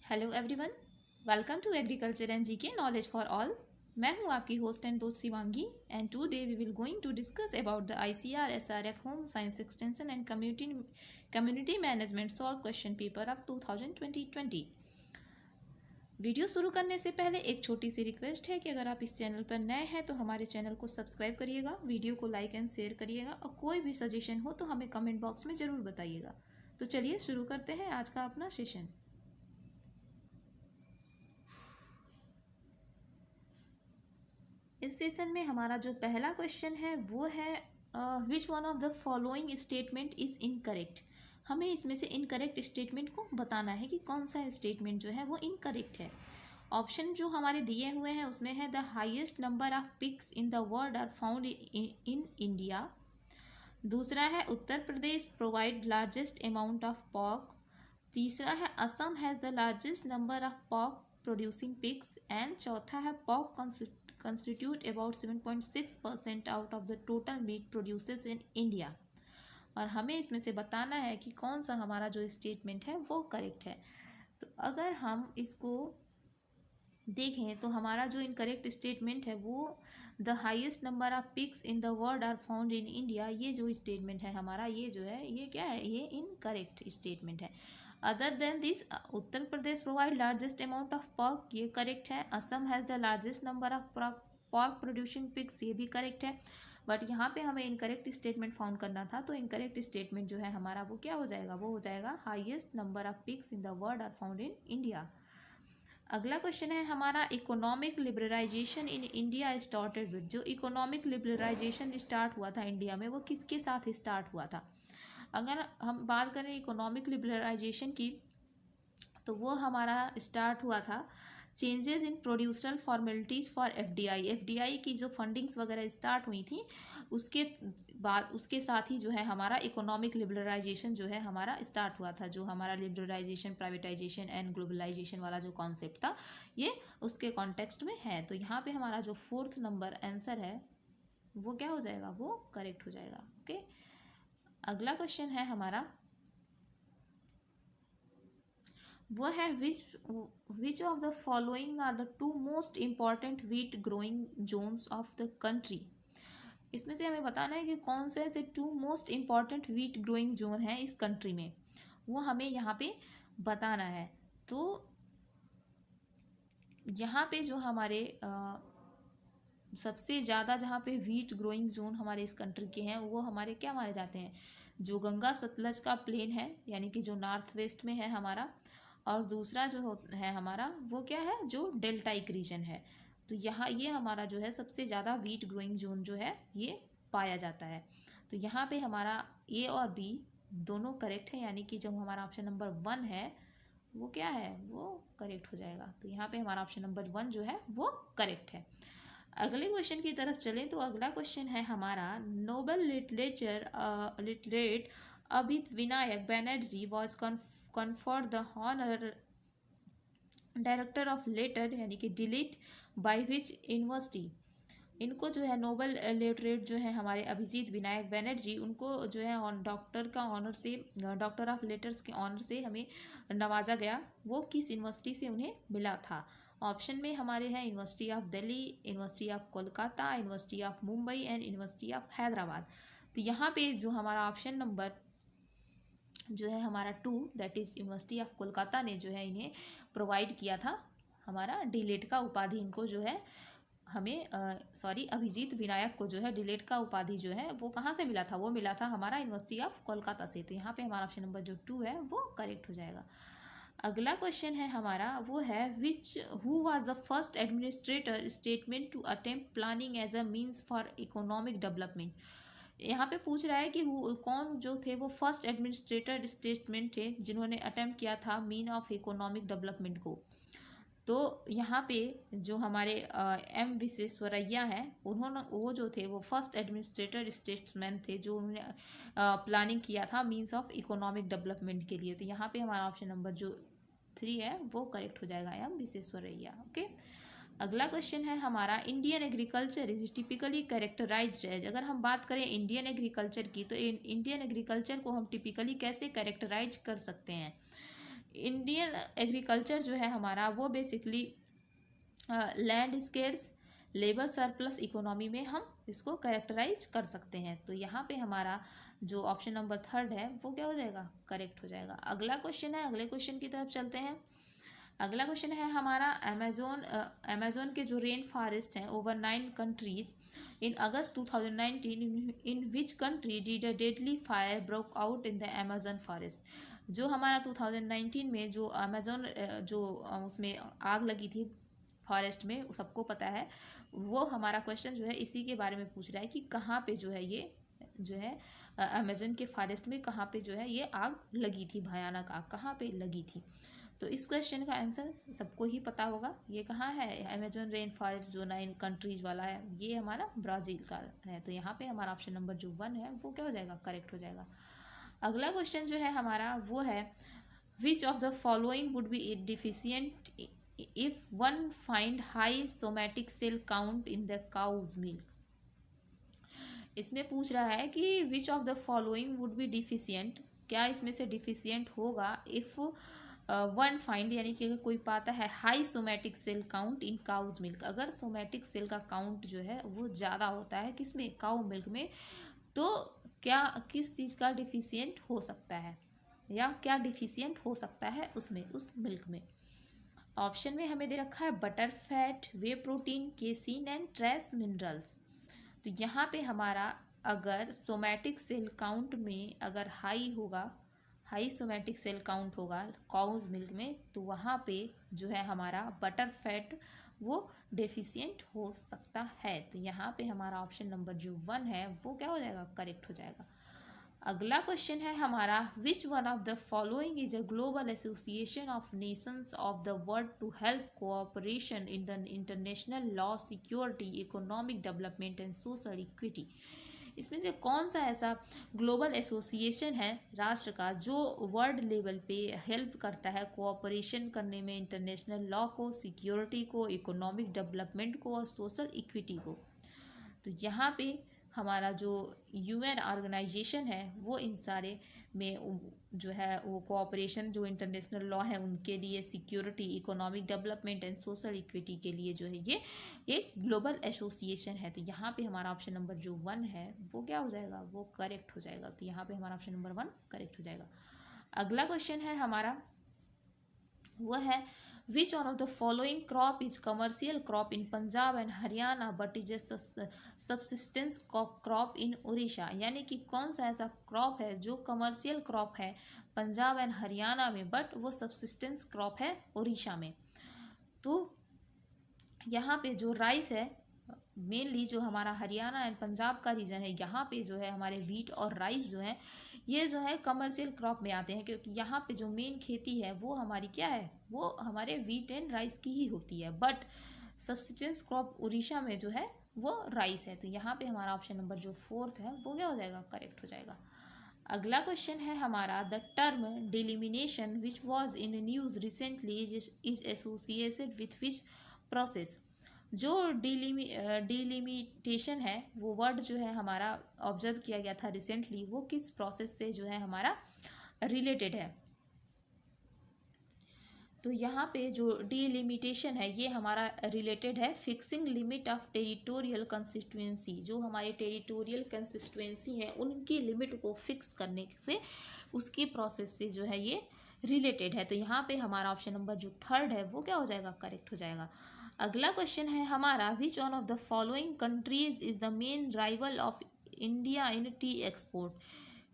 Hello everyone, welcome to agriculture and GK knowledge for all. मैं हूं आपकी host and दोस्त Shivangi and today we will going to discuss about the ICR SRF home science extension and community management solve question paper of 2020। Video शुरू करने से पहले एक छोटी सी रिक्वेस्ट है कि अगर आप इस चैनल पर नए हैं तो हमारे चैनल को सब्सक्राइब करिएगा, वीडियो को लाइक एंड शेयर करिएगा और कोई भी सजेशन हो तो हमें कमेंट बॉक्स में ज़रूर बताइएगा। तो चलिए शुरू करते हैं आज का अपना सेशन। इस सेशन में हमारा जो पहला क्वेश्चन है वो है which one of the following statement is incorrect. हमें इसमें से इनकरेक्ट स्टेटमेंट को बताना है कि कौन सा स्टेटमेंट जो है वो इनकरेक्ट है। ऑप्शन जो हमारे दिए हुए हैं उसमें है the highest number of pigs in the world are found in India. दूसरा है Uttar Pradesh provide largest amount of pork. तीसरा है Assam has the largest number of pork producing pigs and चौथा है pork constitute about 7.6% out of the total meat produces in India। और हमें इसमें से बताना है कि कौन सा हमारा जो स्टेटमेंट है वो करेक्ट है। तो अगर हम इसको देखें तो हमारा जो इनकरेक्ट स्टेटमेंट है वो the highest number of pigs in the world are found in India, ये जो स्टेटमेंट है हमारा ये जो है ये क्या है, ये इनकरेक्ट स्टेटमेंट है। Other than this Uttar Pradesh provide largest amount of pork, ये करेक्ट है। Assam has the largest number of pork producing pigs, ये भी करेक्ट है। बट यहाँ पे हमें इनकरेक्ट स्टेटमेंट फाउंड करना था, तो इनकरेक्ट स्टेटमेंट जो है हमारा वो क्या हो जाएगा, वो हो जाएगा highest number of pigs in the world are found in India. अगला क्वेश्चन है हमारा economic liberalisation in India started with. जो इकोनॉमिक लिबरलाइजेशन स्टार्ट हुआ था इंडिया में वो किसके साथ स्टार्ट हुआ था। अगर हम बात करें इकोनॉमिक लिबरलाइजेशन की तो वो हमारा स्टार्ट हुआ था changes in procedural formalities for FDI की जो फंडिंग्स वगैरह स्टार्ट हुई थी उसके बाद उसके साथ ही जो है हमारा इकोनॉमिक लिबरलाइजेशन जो है हमारा स्टार्ट हुआ था। जो हमारा लिबरलाइजेशन प्राइवेटाइजेशन एंड ग्लोबलाइजेशन वाला जो कॉन्सेप्ट था ये उसके कॉन्टेक्स्ट में है। तो यहाँ पे हमारा जो फोर्थ नंबर आंसर है वो क्या हो जाएगा, वो करेक्ट हो जाएगा। ओके, अगला क्वेश्चन है हमारा वो है which of the following are the two most important wheat growing zones of the country. इसमें से हमें बताना है कि कौन से ऐसे two most important wheat growing zone है इस कंट्री में, वो हमें यहाँ पे बताना है। तो यहाँ पे जो हमारे सबसे ज़्यादा जहाँ पे वीट ग्रोइंग जोन हमारे इस कंट्री के हैं वो हमारे क्या माने जाते हैं, जो गंगा सतलज का प्लेन है यानी कि जो नॉर्थ वेस्ट में है हमारा, और दूसरा जो है हमारा वो क्या है, जो डेल्टाइक रीजन है। तो यहाँ ये हमारा जो है सबसे ज़्यादा वीट ग्रोइंग जोन जो है ये पाया जाता है। तो यहाँ पे हमारा ए और बी दोनों करेक्ट है, यानी कि जो हमारा ऑप्शन नंबर 1 है वो क्या है, वो करेक्ट हो जाएगा। तो यहाँ पे हमारा ऑप्शन नंबर 1 जो है वो करेक्ट है। अगले क्वेश्चन की तरफ चलें तो अगला क्वेश्चन है हमारा Nobel laureate Abhit Vinayak Banerjee was conferred the honor director of letter यानी कि डिलीट बाय विच यूनिवर्सिटी। इनको जो है नोबेल लिटरेट जो है हमारे अभिजीत विनायक बैनर्जी, उनको जो है डॉक्टर का ऑनर से, डॉक्टर ऑफ लेटर्स के ऑनर से हमें नवाजा गया, वो किस यूनिवर्सिटी से उन्हें मिला था। ऑप्शन में हमारे हैं university of Delhi, university of Kolkata, university of Mumbai and university of Hyderabad. तो यहाँ पे जो हमारा ऑप्शन नंबर जो है हमारा 2 that is university of Kolkata ने जो है इन्हें प्रोवाइड किया था हमारा डिलेट का उपाधि। इनको जो है हमें अभिजीत विनायक को जो है डिलेट का उपाधि जो है वो कहाँ से मिला था, वो मिला था हमारा यूनिवर्सिटी ऑफ कोलकाता से। तो यहाँ पे हमारा ऑप्शन नंबर जो 2 है वो करेक्ट हो जाएगा। अगला क्वेश्चन है हमारा वो है which who was the first administrator statement to attempt planning as a means for economic development. यहाँ पे पूछ रहा है कि कौन जो थे वो फर्स्ट एडमिनिस्ट्रेटर स्टेटमेंट थे जिन्होंने अटेम्प्ट किया था मीन ऑफ इकोनॉमिक डेवलपमेंट को। तो यहाँ पे जो हमारे एम विश्वेश्वरैया हैं उन्होंने वो जो थे वो फर्स्ट एडमिनिस्ट्रेटर स्टेट्समैन थे जो उन्होंने प्लानिंग किया था मीन्स ऑफ इकोनॉमिक डेवलपमेंट के लिए। तो यहाँ पे हमारा ऑप्शन नंबर जो 3 है वो करेक्ट हो जाएगा, एम विश्वेश्वरैया। ओके, अगला क्वेश्चन है हमारा Indian agriculture is typically characterised as. अगर हम बात करें इंडियन एग्रीकल्चर की तो इंडियन एग्रीकल्चर को हम टिपिकली कैसे कैरेक्टराइज कर सकते हैं। इंडियन एग्रीकल्चर जो है हमारा वो basically land scarce labour surplus economy में हम इसको कैरेक्टराइज कर सकते हैं। तो यहाँ पे हमारा जो ऑप्शन नंबर थर्ड है वो क्या हो जाएगा, करेक्ट हो जाएगा। अगला क्वेश्चन है, अगले क्वेश्चन की तरफ चलते हैं। अगला क्वेश्चन है हमारा अमेजोन के जो रेन फॉरेस्ट हैं over 9 countries in August 2019 in which country did a deadly fire broke out in the Amazon forest. जो हमारा 2019 में जो अमेजोन उसमें आग लगी थी फॉरेस्ट में, सबको पता है। वो हमारा क्वेश्चन जो है इसी के बारे में पूछ रहा है कि कहाँ पे जो है ये जो है अमेजोन के फॉरेस्ट में कहाँ पे जो है ये आग लगी थी, भयानक आग कहाँ पे लगी थी। तो इस क्वेश्चन का आंसर सबको ही पता होगा, ये कहाँ है, अमेजोन रेन फॉरेस्ट जो 9 कंट्रीज वाला है ये हमारा ब्राज़ील का है। तो यहाँ पे हमारा ऑप्शन नंबर जो 1 है वो क्या हो जाएगा, करेक्ट हो जाएगा। अगला क्वेश्चन जो है हमारा वो है which of the following would be deficient if one find high somatic cell count in the cow's milk. इसमें पूछ रहा है कि which of the following would be deficient, क्या इसमें से डिफिशियंट होगा इफ वन फाइंड, यानी कि अगर कोई पाता है high somatic cell count in cow's milk, अगर सोमैटिक सेल का काउंट जो है वो ज़्यादा होता है किसमें, काउ मिल्क में, तो क्या किस चीज़ का डिफिशियंट हो सकता है या क्या डिफिशियंट हो सकता है उसमें, उस मिल्क में। ऑप्शन में हमें दे रखा है butter fat, way protein, casein and trace minerals. तो यहाँ पे हमारा अगर सोमैटिक सेल काउंट में अगर हाई होगा, हाई सोमैटिक सेल काउंट होगा काउज मिल्क में, तो वहाँ पे जो है हमारा बटर फैट वो डेफिशिएंट हो सकता है। तो यहाँ पे हमारा ऑप्शन नंबर जो 1 है वो क्या हो जाएगा, करेक्ट हो जाएगा। अगला क्वेश्चन है हमारा which one of the following is a global association of nations of the world to help cooperation in the international law, security, economic development and social equity. इसमें से कौन सा ऐसा ग्लोबल एसोसिएशन है राष्ट्र का जो वर्ल्ड लेवल पे हेल्प करता है कोऑपरेशन करने में इंटरनेशनल लॉ को, सिक्योरिटी को, इकोनॉमिक डेवलपमेंट को और सोशल इक्विटी को। तो यहाँ पे हमारा जो यूएन ऑर्गेनाइजेशन है वो इन सारे में जो है वो कोऑपरेशन जो इंटरनेशनल लॉ है उनके लिए, security, economic development and social equity के लिए जो है ये एक ग्लोबल एसोसिएशन है। तो यहाँ पे हमारा ऑप्शन नंबर जो 1 है वो क्या हो जाएगा, वो करेक्ट हो जाएगा। तो यहाँ पे हमारा ऑप्शन नंबर 1 करेक्ट हो जाएगा। अगला क्वेश्चन है हमारा वो है which one of the following crop is commercial crop in Punjab and Haryana but is a subsistence crop in Orissa. यानी कि कौन सा ऐसा क्रॉप है जो कमर्शियल क्रॉप है पंजाब एंड हरियाणा में बट वो सबसिस्टेंस क्रॉप है उड़ीसा में। तो यहाँ पे जो राइस है मेनली जो हमारा हरियाणा एंड पंजाब का रीजन है, यहाँ पे जो है हमारे वीट और राइस जो है ये जो है कमर्शियल क्रॉप में आते हैं, क्योंकि यहाँ पे जो मेन खेती है वो हमारी क्या है, वो हमारे वीट एंड राइस की ही होती है। बट सब्सिस्टेंस क्रॉप उड़ीसा में जो है वो राइस है। तो यहाँ पे हमारा ऑप्शन नंबर जो 4 है वो क्या हो जाएगा, करेक्ट हो जाएगा। अगला क्वेश्चन है हमारा the term delimitation which was in news recently is associated with which process. जो डिलिमिटेशन है वो वर्ड जो है हमारा ऑब्जर्व किया गया था रिसेंटली, वो किस प्रोसेस से जो है हमारा रिलेटेड है। तो यहाँ पे जो डिलिमिटेशन है ये हमारा रिलेटेड है fixing limit of territorial constituency. जो हमारे टेरिटोरियल कंस्टिट्यूएंसी है उनकी लिमिट को फिक्स करने से उसकी प्रोसेस से जो है ये रिलेटेड है। तो यहाँ पे हमारा ऑप्शन नंबर जो 3 है वो क्या हो जाएगा, करेक्ट हो जाएगा। अगला क्वेश्चन है हमारा which one of the following countries is the main rival of India in T export.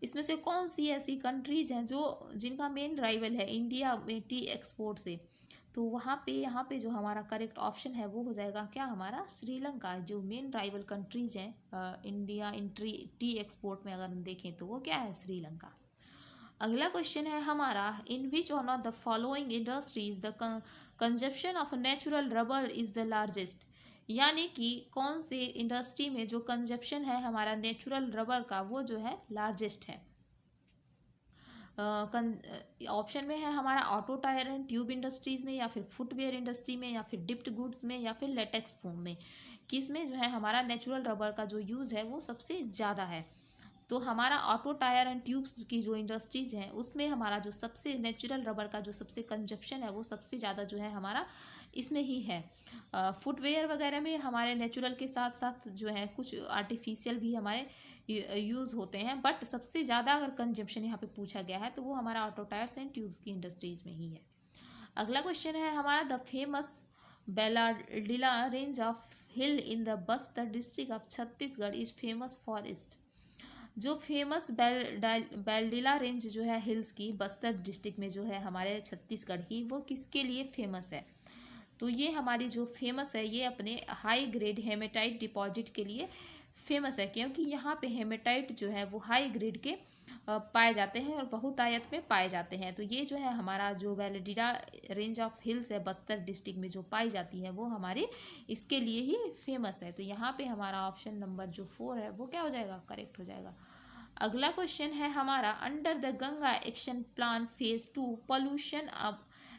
इसमें से कौन सी ऐसी कंट्रीज हैं जो जिनका मेन राइवल है इंडिया में टी एक्सपोर्ट से। तो वहाँ पे यहाँ पे जो हमारा करेक्ट ऑप्शन है वो हो जाएगा क्या, हमारा श्रीलंका। जो मेन राइवल कंट्रीज हैं इंडिया इन टी एक्सपोर्ट में अगर हम देखें तो वो क्या है, श्रीलंका। अगला क्वेश्चन है हमारा in which one of the following industries the consumption of natural rubber is the largest. यानी कि कौन से इंडस्ट्री में जो कंजप्शन है हमारा नेचुरल रबर का वो जो है लार्जेस्ट है। ऑप्शन में है हमारा auto tyre and tube industries में, या फिर फुटवेयर इंडस्ट्री में, या फिर डिप्ट गुड्स में, या फिर लेटेक्स फोम में। किस में जो है हमारा नेचुरल रबर का जो यूज़ है वो सबसे ज़्यादा है। तो हमारा ऑटो टायर एंड ट्यूब्स की जो इंडस्ट्रीज हैं उसमें हमारा जो सबसे नेचुरल रबर का जो सबसे कंजप्शन है वो सबसे ज़्यादा जो है हमारा इसमें ही है। फुटवेयर वगैरह में हमारे नेचुरल के साथ साथ जो है कुछ आर्टिफिशियल भी हमारे यूज़ होते हैं, बट सबसे ज़्यादा अगर कंजप्शन यहाँ पे पूछा गया है तो वो हमारा ऑटो टायर्स एंड ट्यूब्स की इंडस्ट्रीज में ही है। अगला क्वेश्चन है हमारा, the famous Bailadila range of hill in the Bastar district of Chhattisgarh is famous for east. जो फेमस बेलडिला रेंज जो है हिल्स की बस्तर डिस्ट्रिक्ट में जो है हमारे छत्तीसगढ़ की, वो किसके लिए फेमस है? तो ये हमारी जो फेमस है ये अपने हाई ग्रेड हेमेटाइट डिपॉजिट के लिए फेमस है, क्योंकि यहाँ पे हेमेटाइट जो है वो हाई ग्रेड के पाए जाते हैं और बहुतायत में पाए जाते हैं। तो ये जो है हमारा जो बेलडिला रेंज ऑफ हिल्स है बस्तर डिस्ट्रिक्ट में जो पाई जाती है वो हमारे इसके लिए ही फेमस है। तो यहाँ पे हमारा ऑप्शन नंबर जो 4 है वो क्या हो जाएगा? करेक्ट हो जाएगा। अगला क्वेश्चन है हमारा, under the Ganga action plan phase 2 pollution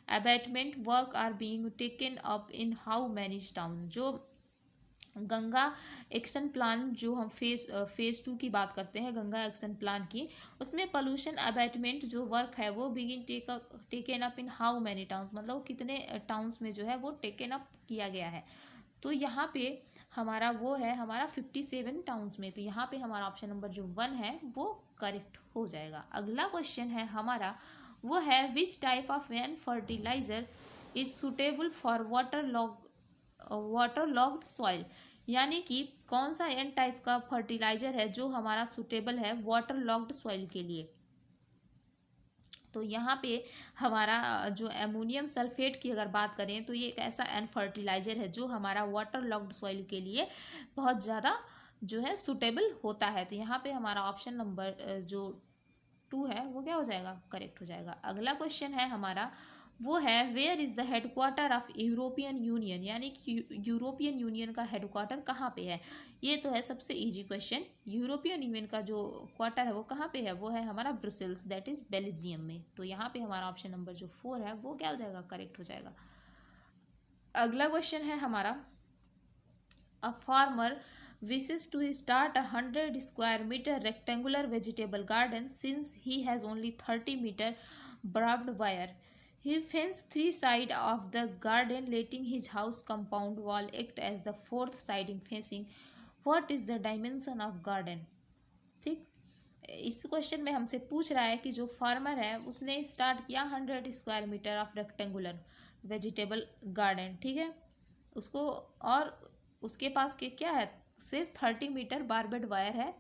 abatement work are being taken up in how many town. जो गंगा एक्शन प्लान जो हम फेज 2 की बात करते हैं गंगा एक्शन प्लान की, उसमें पोल्यूशन अबेटमेंट जो वर्क है वो begin taken up in how many towns, मतलब वो कितने टाउन्स में जो है वो टेकन अप किया गया है। तो यहाँ पे हमारा वो है हमारा 57 टाउन्स में। तो यहाँ पे हमारा ऑप्शन नंबर जो 1 है वो करेक्ट हो जाएगा। अगला क्वेश्चन है हमारा, वो है which type of an fertiliser is suitable for water logged soil. यानी कि कौन सा एन टाइप का फर्टिलाइजर है जो हमारा सुटेबल है वाटर लॉग्ड सॉइल के लिए। तो यहाँ पे हमारा जो एमोनियम सल्फेट की अगर बात करें तो ये एक ऐसा एन फर्टिलाइजर है जो हमारा वाटर लॉग्ड सॉइल के लिए बहुत ज़्यादा जो है सुटेबल होता है। तो यहाँ पे हमारा ऑप्शन नंबर जो 2 है वो क्या हो जाएगा? करेक्ट हो जाएगा। अगला क्वेश्चन है हमारा, वो है where is the headquarter of European Union. यानी कि यूरोपियन यूनियन का हेडक्वार्टर कहाँ पे है? ये तो है सबसे इजी क्वेश्चन। यूरोपियन यूनियन का जो क्वार्टर है वो कहाँ पे है? वो है हमारा ब्रुसेल्स, दैट इज बेल्जियम में। तो यहाँ पे हमारा ऑप्शन नंबर जो 4 है वो क्या हो जाएगा? करेक्ट हो जाएगा। अगला क्वेश्चन है हमारा, a farmer wishes to start a 100 square meter rectangular vegetable garden since he has only 30 meter barbed wire. He fenced 3 sides of the garden, letting his house compound wall act as the 4th siding fencing. What is the dimension of garden? ठीक, इस question में हमसे पूछ रहा है कि जो farmer है उसने स्टार्ट किया 100 square metre of rectangular vegetable garden, ठीक है, उसको, और उसके पास के क्या है? सिर्फ 30 मीटर बारबेड वायर है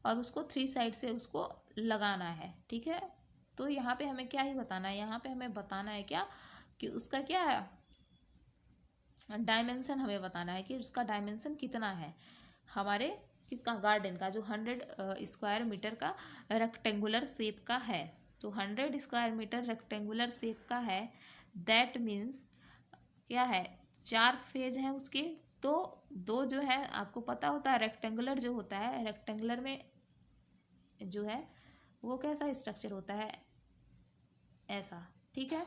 और उसको 3 साइड से उसको लगाना है, ठीक है। तो यहाँ पे हमें क्या ही बताना है? यहाँ पे हमें बताना है क्या कि उसका क्या है डायमेंशन, हमें बताना है कि उसका डायमेंशन कितना है हमारे किसका? गार्डन का, जो 100 स्क्वायर मीटर का रेक्टेंगुलर शेप का है। तो 100 स्क्वायर मीटर रेक्टेंगुलर शेप का है, दैट मीन्स क्या है? 4 फेज हैं उसके। तो 2 जो है आपको पता होता है रेक्टेंगुलर जो होता है, रेक्टेंगुलर में जो है वो कैसा स्ट्रक्चर होता है? ऐसा, ठीक है।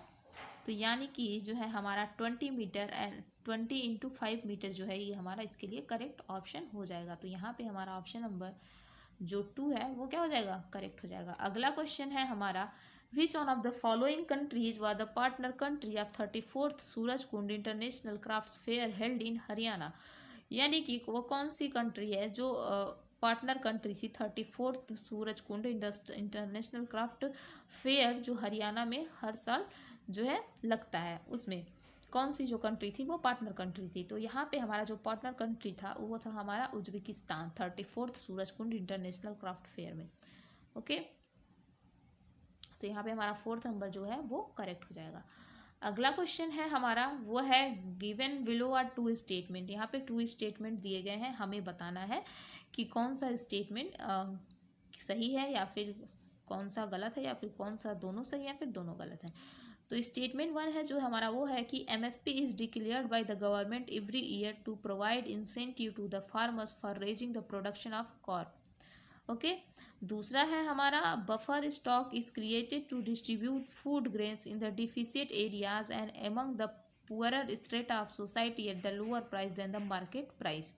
तो यानी कि जो है हमारा 20 मीटर एंड 20 इंटू 5 मीटर जो है ये हमारा इसके लिए करेक्ट ऑप्शन हो जाएगा। तो यहाँ पे हमारा ऑप्शन नंबर जो 2 है वो क्या हो जाएगा? करेक्ट हो जाएगा। अगला क्वेश्चन है हमारा, which one of the following countries were the partner country of 34th Surajkund international craft fair held in Haryana. यानी कि वो कौन सी कंट्री है जो पार्टनर कंट्री थी 34th Surajkund international craft fair जो हरियाणा में हर साल जो है लगता है, उसमें कौन सी जो कंट्री थी वो पार्टनर कंट्री थी। तो यहाँ पे हमारा जो पार्टनर कंट्री था वो था हमारा Uzbekistan 34th Surajkund international craft fair में। ओके, तो यहाँ पे हमारा 4th नंबर जो है वो करेक्ट हो जाएगा। अगला क्वेश्चन है हमारा, वो है गिवन बिलो आर 2 स्टेटमेंट। यहाँ पे 2 स्टेटमेंट दिए गए हैं, हमें बताना है कि कौन सा स्टेटमेंट सही है या फिर कौन सा गलत है, या फिर कौन सा दोनों सही है या फिर दोनों गलत है। तो स्टेटमेंट 1 है जो हमारा वो है कि MSP is declared by the government every year to provide incentive to the farmers for raising the production of corn. Okay, दूसरा है हमारा, buffer stock is created to distribute food grains in the deficit areas and among the poorer strata of society at the lower price than the market price.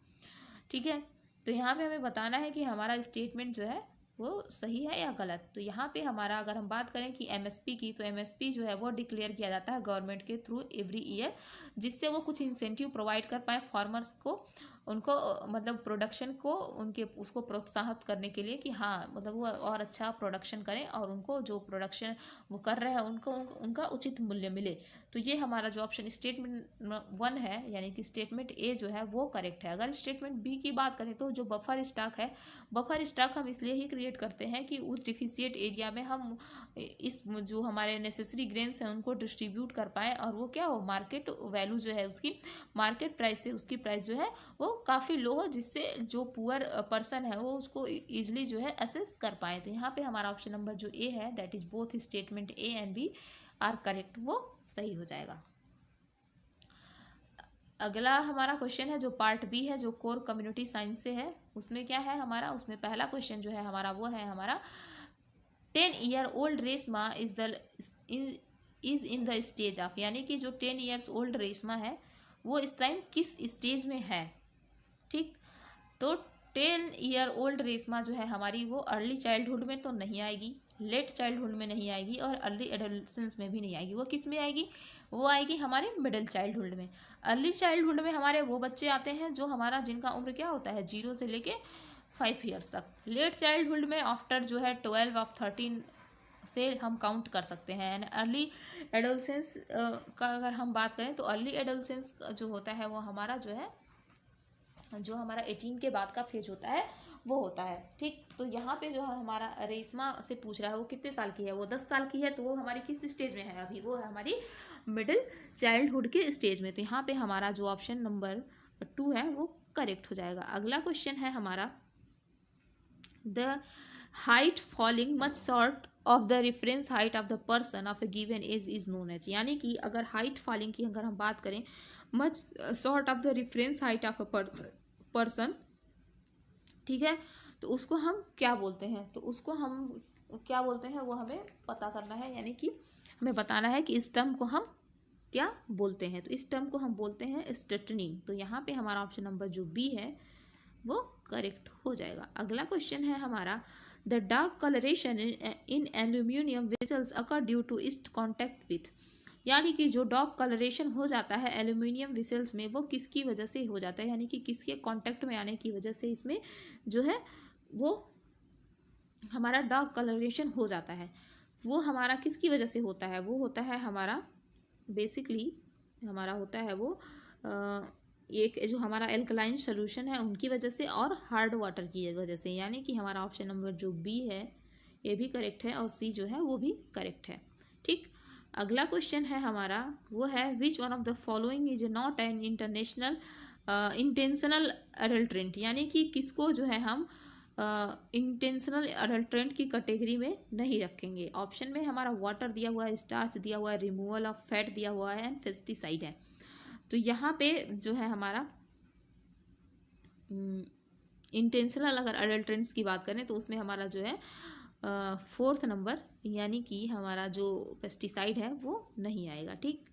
ठीक है, तो यहाँ पे हमें बताना है कि हमारा स्टेटमेंट जो है वो सही है या गलत। तो यहाँ पे हमारा अगर हम बात करें कि एमएसपी की, तो एमएसपी जो है वो डिक्लेयर किया जाता है गवर्नमेंट के थ्रू एवरी ईयर, जिससे वो कुछ इंसेंटिव प्रोवाइड कर पाए फार्मर्स को, उनको मतलब प्रोडक्शन को उनके उसको प्रोत्साहित करने के लिए कि हाँ मतलब वो और अच्छा प्रोडक्शन करें और उनको जो प्रोडक्शन वो कर रहे हैं उनका उचित मूल्य मिले। तो ये हमारा जो ऑप्शन स्टेटमेंट 1 है यानी कि स्टेटमेंट ए जो है वो करेक्ट है। अगर स्टेटमेंट बी की बात करें तो जो बफर स्टॉक है, बफर स्टॉक हम इसलिए ही क्रिएट करते हैं कि उस डिफिशिएंट एरिया में हम इस जो हमारे नेसेसरी ग्रेन्स हैं उनको डिस्ट्रीब्यूट कर पाएँ और वो क्या हो, मार्केट वैल्यू जो है उसकी, मार्केट प्राइस से उसकी प्राइस जो है वो काफ़ी लो हो, जिससे जो पुअर पर्सन है वो उसको ईजिली जो है असेस कर पाए। तो यहाँ पे हमारा ऑप्शन नंबर जो ए है, that is both statement A and B are correct, वो सही हो जाएगा। अगला हमारा क्वेश्चन है जो पार्ट बी है, जो कोर कम्युनिटी साइंस से है। उसमें क्या है हमारा, उसमें पहला क्वेश्चन जो है हमारा वो है हमारा 10 year old Reshma is in the stage of, यानी कि जो 10 ईयर्स ओल्ड रेशमा है वो इस टाइम किस स्टेज में है। ठीक, तो 10 ईयर ओल्ड रेशमा जो है हमारी वो अर्ली चाइल्डहुड में तो नहीं आएगी, लेट चाइल्डहुड में नहीं आएगी और अर्ली एडोलेसेंस में भी नहीं आएगी। वो किस में आएगी, वो आएगी हमारे मिडिल चाइल्डहुड में। अर्ली चाइल्डहुड में हमारे वो बच्चे आते हैं जो हमारा जिनका उम्र क्या होता है 0 से लेके 5 ईयर्स तक। लेट चाइल्डहुड में आफ्टर जो है 12 और 13 से हम काउंट कर सकते हैं। एंड अर्ली एडोलेसेंस का अगर हम बात करें तो अर्ली एडोलेसेंस जो होता है वो हमारा जो है, जो हमारा 18 के बाद का फेज होता है वो होता है। ठीक, तो यहाँ पे जो है हमारा रेशमा से पूछ रहा है वो कितने साल की है, वो 10 साल की है, तो वो हमारी किस स्टेज में है अभी, वो है हमारी मिडिल चाइल्डहुड के स्टेज में। तो यहाँ पे हमारा जो ऑप्शन नंबर 2 है वो करेक्ट हो जाएगा। अगला क्वेश्चन है हमारा the height falling much short of the reference height of the person of a given age is known as, यानी कि अगर हाइट फॉलिंग की अगर हम बात करें much short of the reference height of a person, ठीक है, तो उसको हम क्या बोलते हैं, तो उसको हम क्या बोलते हैं वो हमें पता करना है, यानी कि हमें बताना है कि इस टर्म को हम क्या बोलते हैं। तो इस टर्म को हम बोलते हैं स्टेटनिंग। तो यहाँ पे हमारा ऑप्शन नंबर जो बी है वो करेक्ट हो जाएगा। अगला क्वेश्चन है हमारा the dark colouration in aluminium vessels occur due to इस्ट कॉन्टैक्ट विथ, यानी कि जो डार्क कलरेशन हो जाता है एल्यूमिनियम वेसल्स में वो किसकी वजह से हो जाता है, यानी कि किसके कांटेक्ट में आने की वजह से इसमें जो है वो हमारा डार्क कलरेशन हो जाता है। वो हमारा किसकी वजह से होता है, वो होता है हमारा बेसिकली हमारा होता है वो एक जो हमारा एल्कलाइन सोल्यूशन है उनकी वजह से और हार्ड वाटर की वजह से, यानी कि हमारा ऑप्शन नंबर जो बी है ये भी करेक्ट है और सी जो है वो भी करेक्ट है। ठीक, अगला क्वेश्चन है हमारा वो है which one of the following is not an international intentional adulterant, यानी कि किसको जो है हम इंटेंशनल अडल्ट्रेंट की कैटेगरी में नहीं रखेंगे। ऑप्शन में हमारा वाटर दिया हुआ है, स्टार्च दिया हुआ है, रिमूवल ऑफ फैट दिया हुआ है एंड पेस्टिसाइड है। तो यहाँ पे जो है हमारा इंटेंशनल अगर अडल्ट्रेंट्स की बात करें तो उसमें हमारा जो है 4th नंबर यानी कि हमारा जो पेस्टिसाइड है वो नहीं आएगा। ठीक,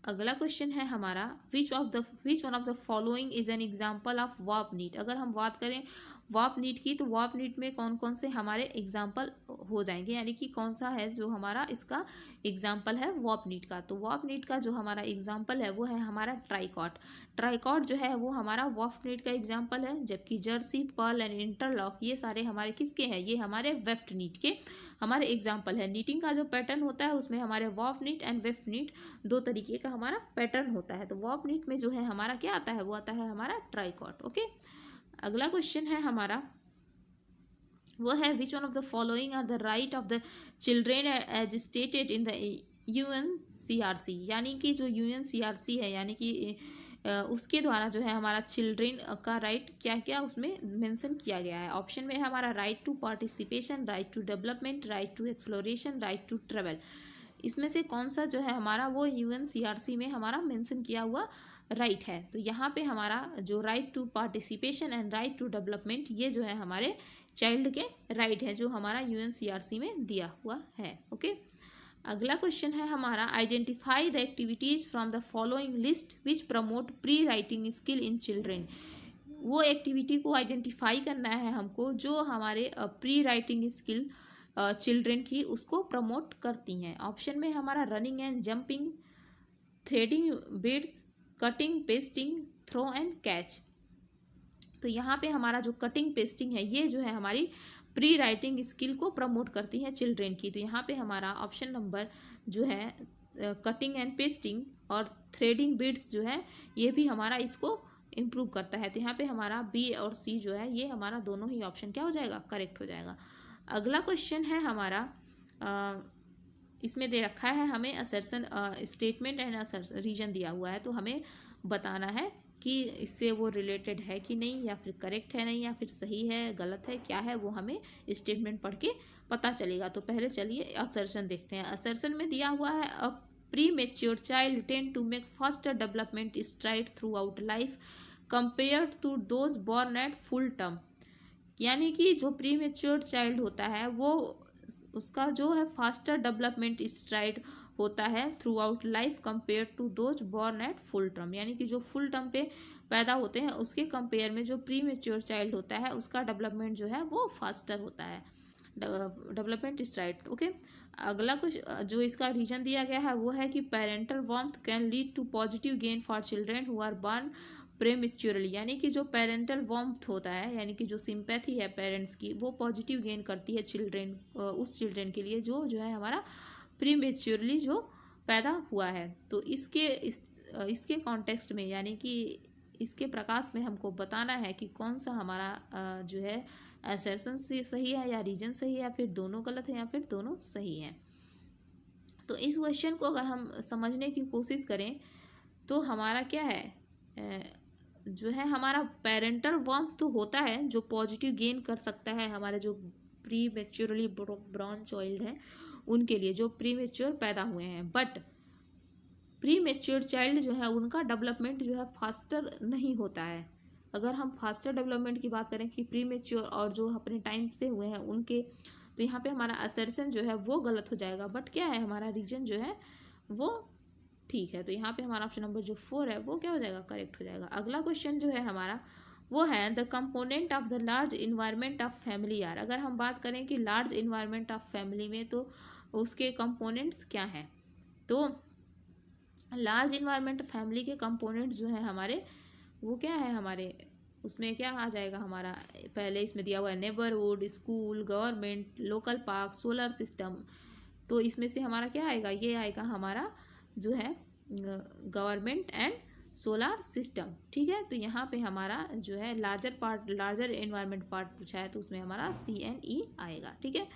अगला क्वेश्चन है हमारा which one of the following is an example of warp knit. अगर हम बात करें वार्प नीट की तो वार्प नीट में कौन कौन से हमारे एग्जाम्पल हो जाएंगे, यानी कि कौन सा है जो हमारा इसका एग्जाम्पल है वार्प नीट का। तो वार्प नीट का जो हमारा एग्जाम्पल है वो है हमारा ट्राइकॉट। ट्राइकॉट जो है वो हमारा वार्प नीट का एग्जाम्पल है, जबकि जर्सी, पर्ल एंड इंटरलॉक ये सारे हमारे किसके हैं, ये हमारे वेफ्ट नीट के हमारे एग्जाम्पल है। नीटिंग का जो पैटर्न होता है उसमें हमारे warp knit and weft knit दो तरीके का हमारा पैटर्न होता है। तो वार्प नीट में जो है हमारा क्या आता है, वो आता है हमारा ट्राइकॉट। ओके, अगला क्वेश्चन है हमारा वो है which one of the following are the right of the children as stated in the UNCRC, यानी कि जो UNCRC है यानी कि उसके द्वारा जो है हमारा चिल्ड्रेन का राइट क्या क्या उसमें मेंशन किया गया है। ऑप्शन में है हमारा right to participation, right to development, right to exploration, right to travel. इसमें से कौन सा जो है हमारा वो UNCRC में हमारा मेंशन किया हुआ राइट है। तो यहाँ पे हमारा जो right to participation and right to development ये जो है हमारे चाइल्ड के राइट है जो हमारा UNCRC में दिया हुआ है। ओके, अगला क्वेश्चन है हमारा identify the activities from the following list which promote pre writing skill in children. वो एक्टिविटी को आइडेंटिफाई करना है हमको जो हमारे प्री राइटिंग स्किल चिल्ड्रन की उसको प्रमोट करती हैं। ऑप्शन में हमारा running and jumping, threading beads, cutting pasting, throw and catch. तो यहाँ पे हमारा जो कटिंग पेस्टिंग है ये जो है हमारी प्री राइटिंग स्किल को प्रमोट करती है चिल्ड्रन की। तो यहाँ पे हमारा ऑप्शन नंबर जो है कटिंग एंड पेस्टिंग और थ्रेडिंग बीड्स जो है ये भी हमारा इसको इम्प्रूव करता है। तो यहाँ पे हमारा बी और सी जो है ये हमारा दोनों ही ऑप्शन क्या हो जाएगा, करेक्ट हो जाएगा। अगला क्वेश्चन है हमारा इसमें दे रखा है हमें assertion statement and assertion reason दिया हुआ है, तो हमें बताना है कि इससे वो रिलेटेड है कि नहीं, या फिर करेक्ट है नहीं, या फिर सही है गलत है क्या है, वो हमें स्टेटमेंट पढ़ के पता चलेगा। तो पहले चलिए असर्शन देखते हैं। असर्शन में दिया हुआ है a premature child tend to make faster development stride throughout life compare to those born at full term. यानी कि जो प्री मेच्योर चाइल्ड होता है वो उसका जो है फास्टर डेवलपमेंट स्ट्राइड होता है throughout life compare to those born at full term. यानी कि जो फुल टर्म पे पैदा होते हैं उसके कंपेयर में जो प्री मेच्योर चाइल्ड होता है उसका डेवलपमेंट जो है वो फास्टर होता है, डेवलपमेंट स्ट्राइड। ओके, अगला कुछ जो इसका रीजन दिया गया है वो है कि parental warmth can lead to positive gain for children who are born prematurely. यानी कि जो पेरेंटल वार्मथ होता है यानी कि जो सिंपैथी है पेरेंट्स की वो पॉजिटिव गेन करती है चिल्ड्रेन, उस चिल्ड्रेन के लिए जो है हमारा प्रीमेच्योरली जो पैदा हुआ है। तो इसके कॉन्टेक्स्ट में यानी कि इसके प्रकाश में हमको बताना है कि कौन सा हमारा जो है असर्शन से सही है या रीजन सही है, या फिर दोनों गलत है या फिर दोनों सही है। तो इस क्वेश्चन को अगर हम समझने की कोशिश करें तो हमारा क्या है जो है हमारा पेरेंटल वार्मथ तो होता है जो पॉजिटिव गेन कर सकता है हमारे जो प्री मेच्योरली बॉर्न चाइल्ड हैं उनके लिए, जो प्री मेच्योर पैदा हुए हैं। बट प्री मेच्योर चाइल्ड जो है उनका डेवलपमेंट जो है फास्टर नहीं होता है। अगर हम फास्टर डेवलपमेंट की बात करें कि प्री मेच्योर और जो अपने टाइम से हुए हैं उनके, तो यहाँ पे हमारा असर्शन जो है वो गलत हो जाएगा। बट क्या है हमारा रीजन जो है वो ठीक है। तो यहाँ पे हमारा ऑप्शन नंबर जो 4 है वो क्या हो जाएगा, करेक्ट हो जाएगा। अगला क्वेश्चन जो है हमारा वो है the component of the large environment of family are. अगर हम बात करें कि लार्ज इन्वायरमेंट ऑफ फैमिली में तो उसके कंपोनेंट्स क्या हैं, तो लार्ज इन्वायरमेंट फैमिली के कंपोनेंट जो है हमारे वो क्या है, हमारे उसमें क्या आ जाएगा हमारा, पहले इसमें दिया हुआ है neighbourhood, school, government, local park, solar system. तो इसमें से हमारा क्या आएगा, ये आएगा हमारा जो है गवर्नमेंट एंड सोलर सिस्टम। ठीक है, तो यहाँ पे हमारा जो है लार्जर एनवायरनमेंट पार्ट पूछा है तो उसमें हमारा CNE आएगा। ठीक है,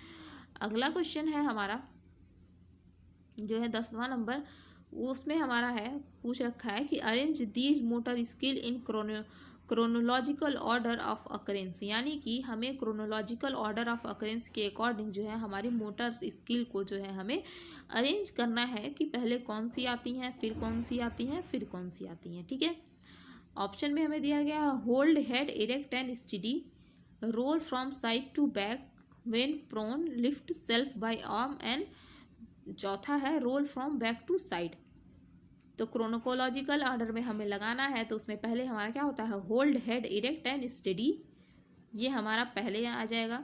अगला क्वेश्चन है हमारा जो है 10वां नंबर, उसमें हमारा है पूछ रखा है कि arrange these motor skill in chronological order of occurrence. यानी कि हमें क्रोनोलॉजिकल ऑर्डर ऑफ अकरेंस के अकॉर्डिंग जो है हमारी मोटर्स स्किल को जो है हमें अरेंज करना है कि पहले कौन सी आती हैं, फिर कौन सी आती हैं, फिर कौन सी आती हैं। ठीक है, ऑप्शन में हमें दिया गया है hold head erect and steady, roll from side to back when prone, lift self by arm, and चौथा है roll from back to side. तो क्रोनोकोलॉजिकल ऑर्डर में हमें लगाना है तो उसमें पहले हमारा क्या होता है hold head erect and steady, ये हमारा पहले आ जाएगा।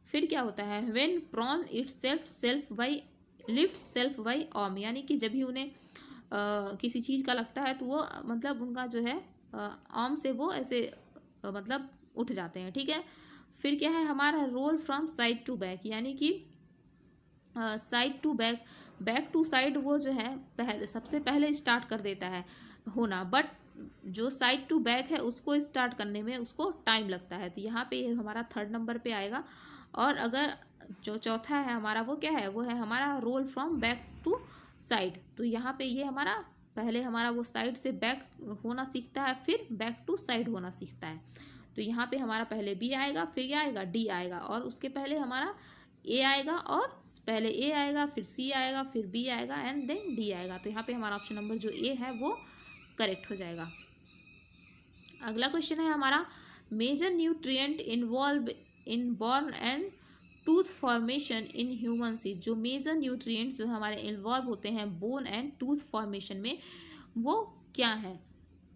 फिर क्या होता है when prone it self by lift self by arm, यानी कि जब भी उन्हें किसी चीज़ का लगता है तो वो मतलब उनका जो है आर्म से वो ऐसे मतलब उठ जाते हैं। ठीक है, फिर क्या है हमारा roll from side to back, यानी कि side to back, back to side वो जो है सबसे पहले स्टार्ट कर देता है होना, बट जो साइड टू बैक है उसको स्टार्ट करने में उसको टाइम लगता है। तो यहाँ पे हमारा 3rd नंबर पे आएगा। और अगर जो चौथा है हमारा वो क्या है, वो है हमारा roll from back to side. तो यहाँ पे ये हमारा पहले हमारा वो साइड से बैक होना सीखता है फिर बैक टू साइड होना सीखता है। तो यहाँ पे हमारा पहले B आएगा, फिर क्या आएगा D आएगा, और उसके पहले हमारा A आएगा, और पहले A आएगा, फिर C आएगा, फिर B आएगा, एंड देन D आएगा। तो यहाँ पे हमारा ऑप्शन नंबर जो A है वो करेक्ट हो जाएगा। अगला क्वेश्चन है हमारा major nutrient involve in bone and tooth formation in humans. जो मेजर न्यूट्रिएंट्स जो हमारे इन्वॉल्व होते हैं बोन एंड टूथ फॉर्मेशन में वो क्या है,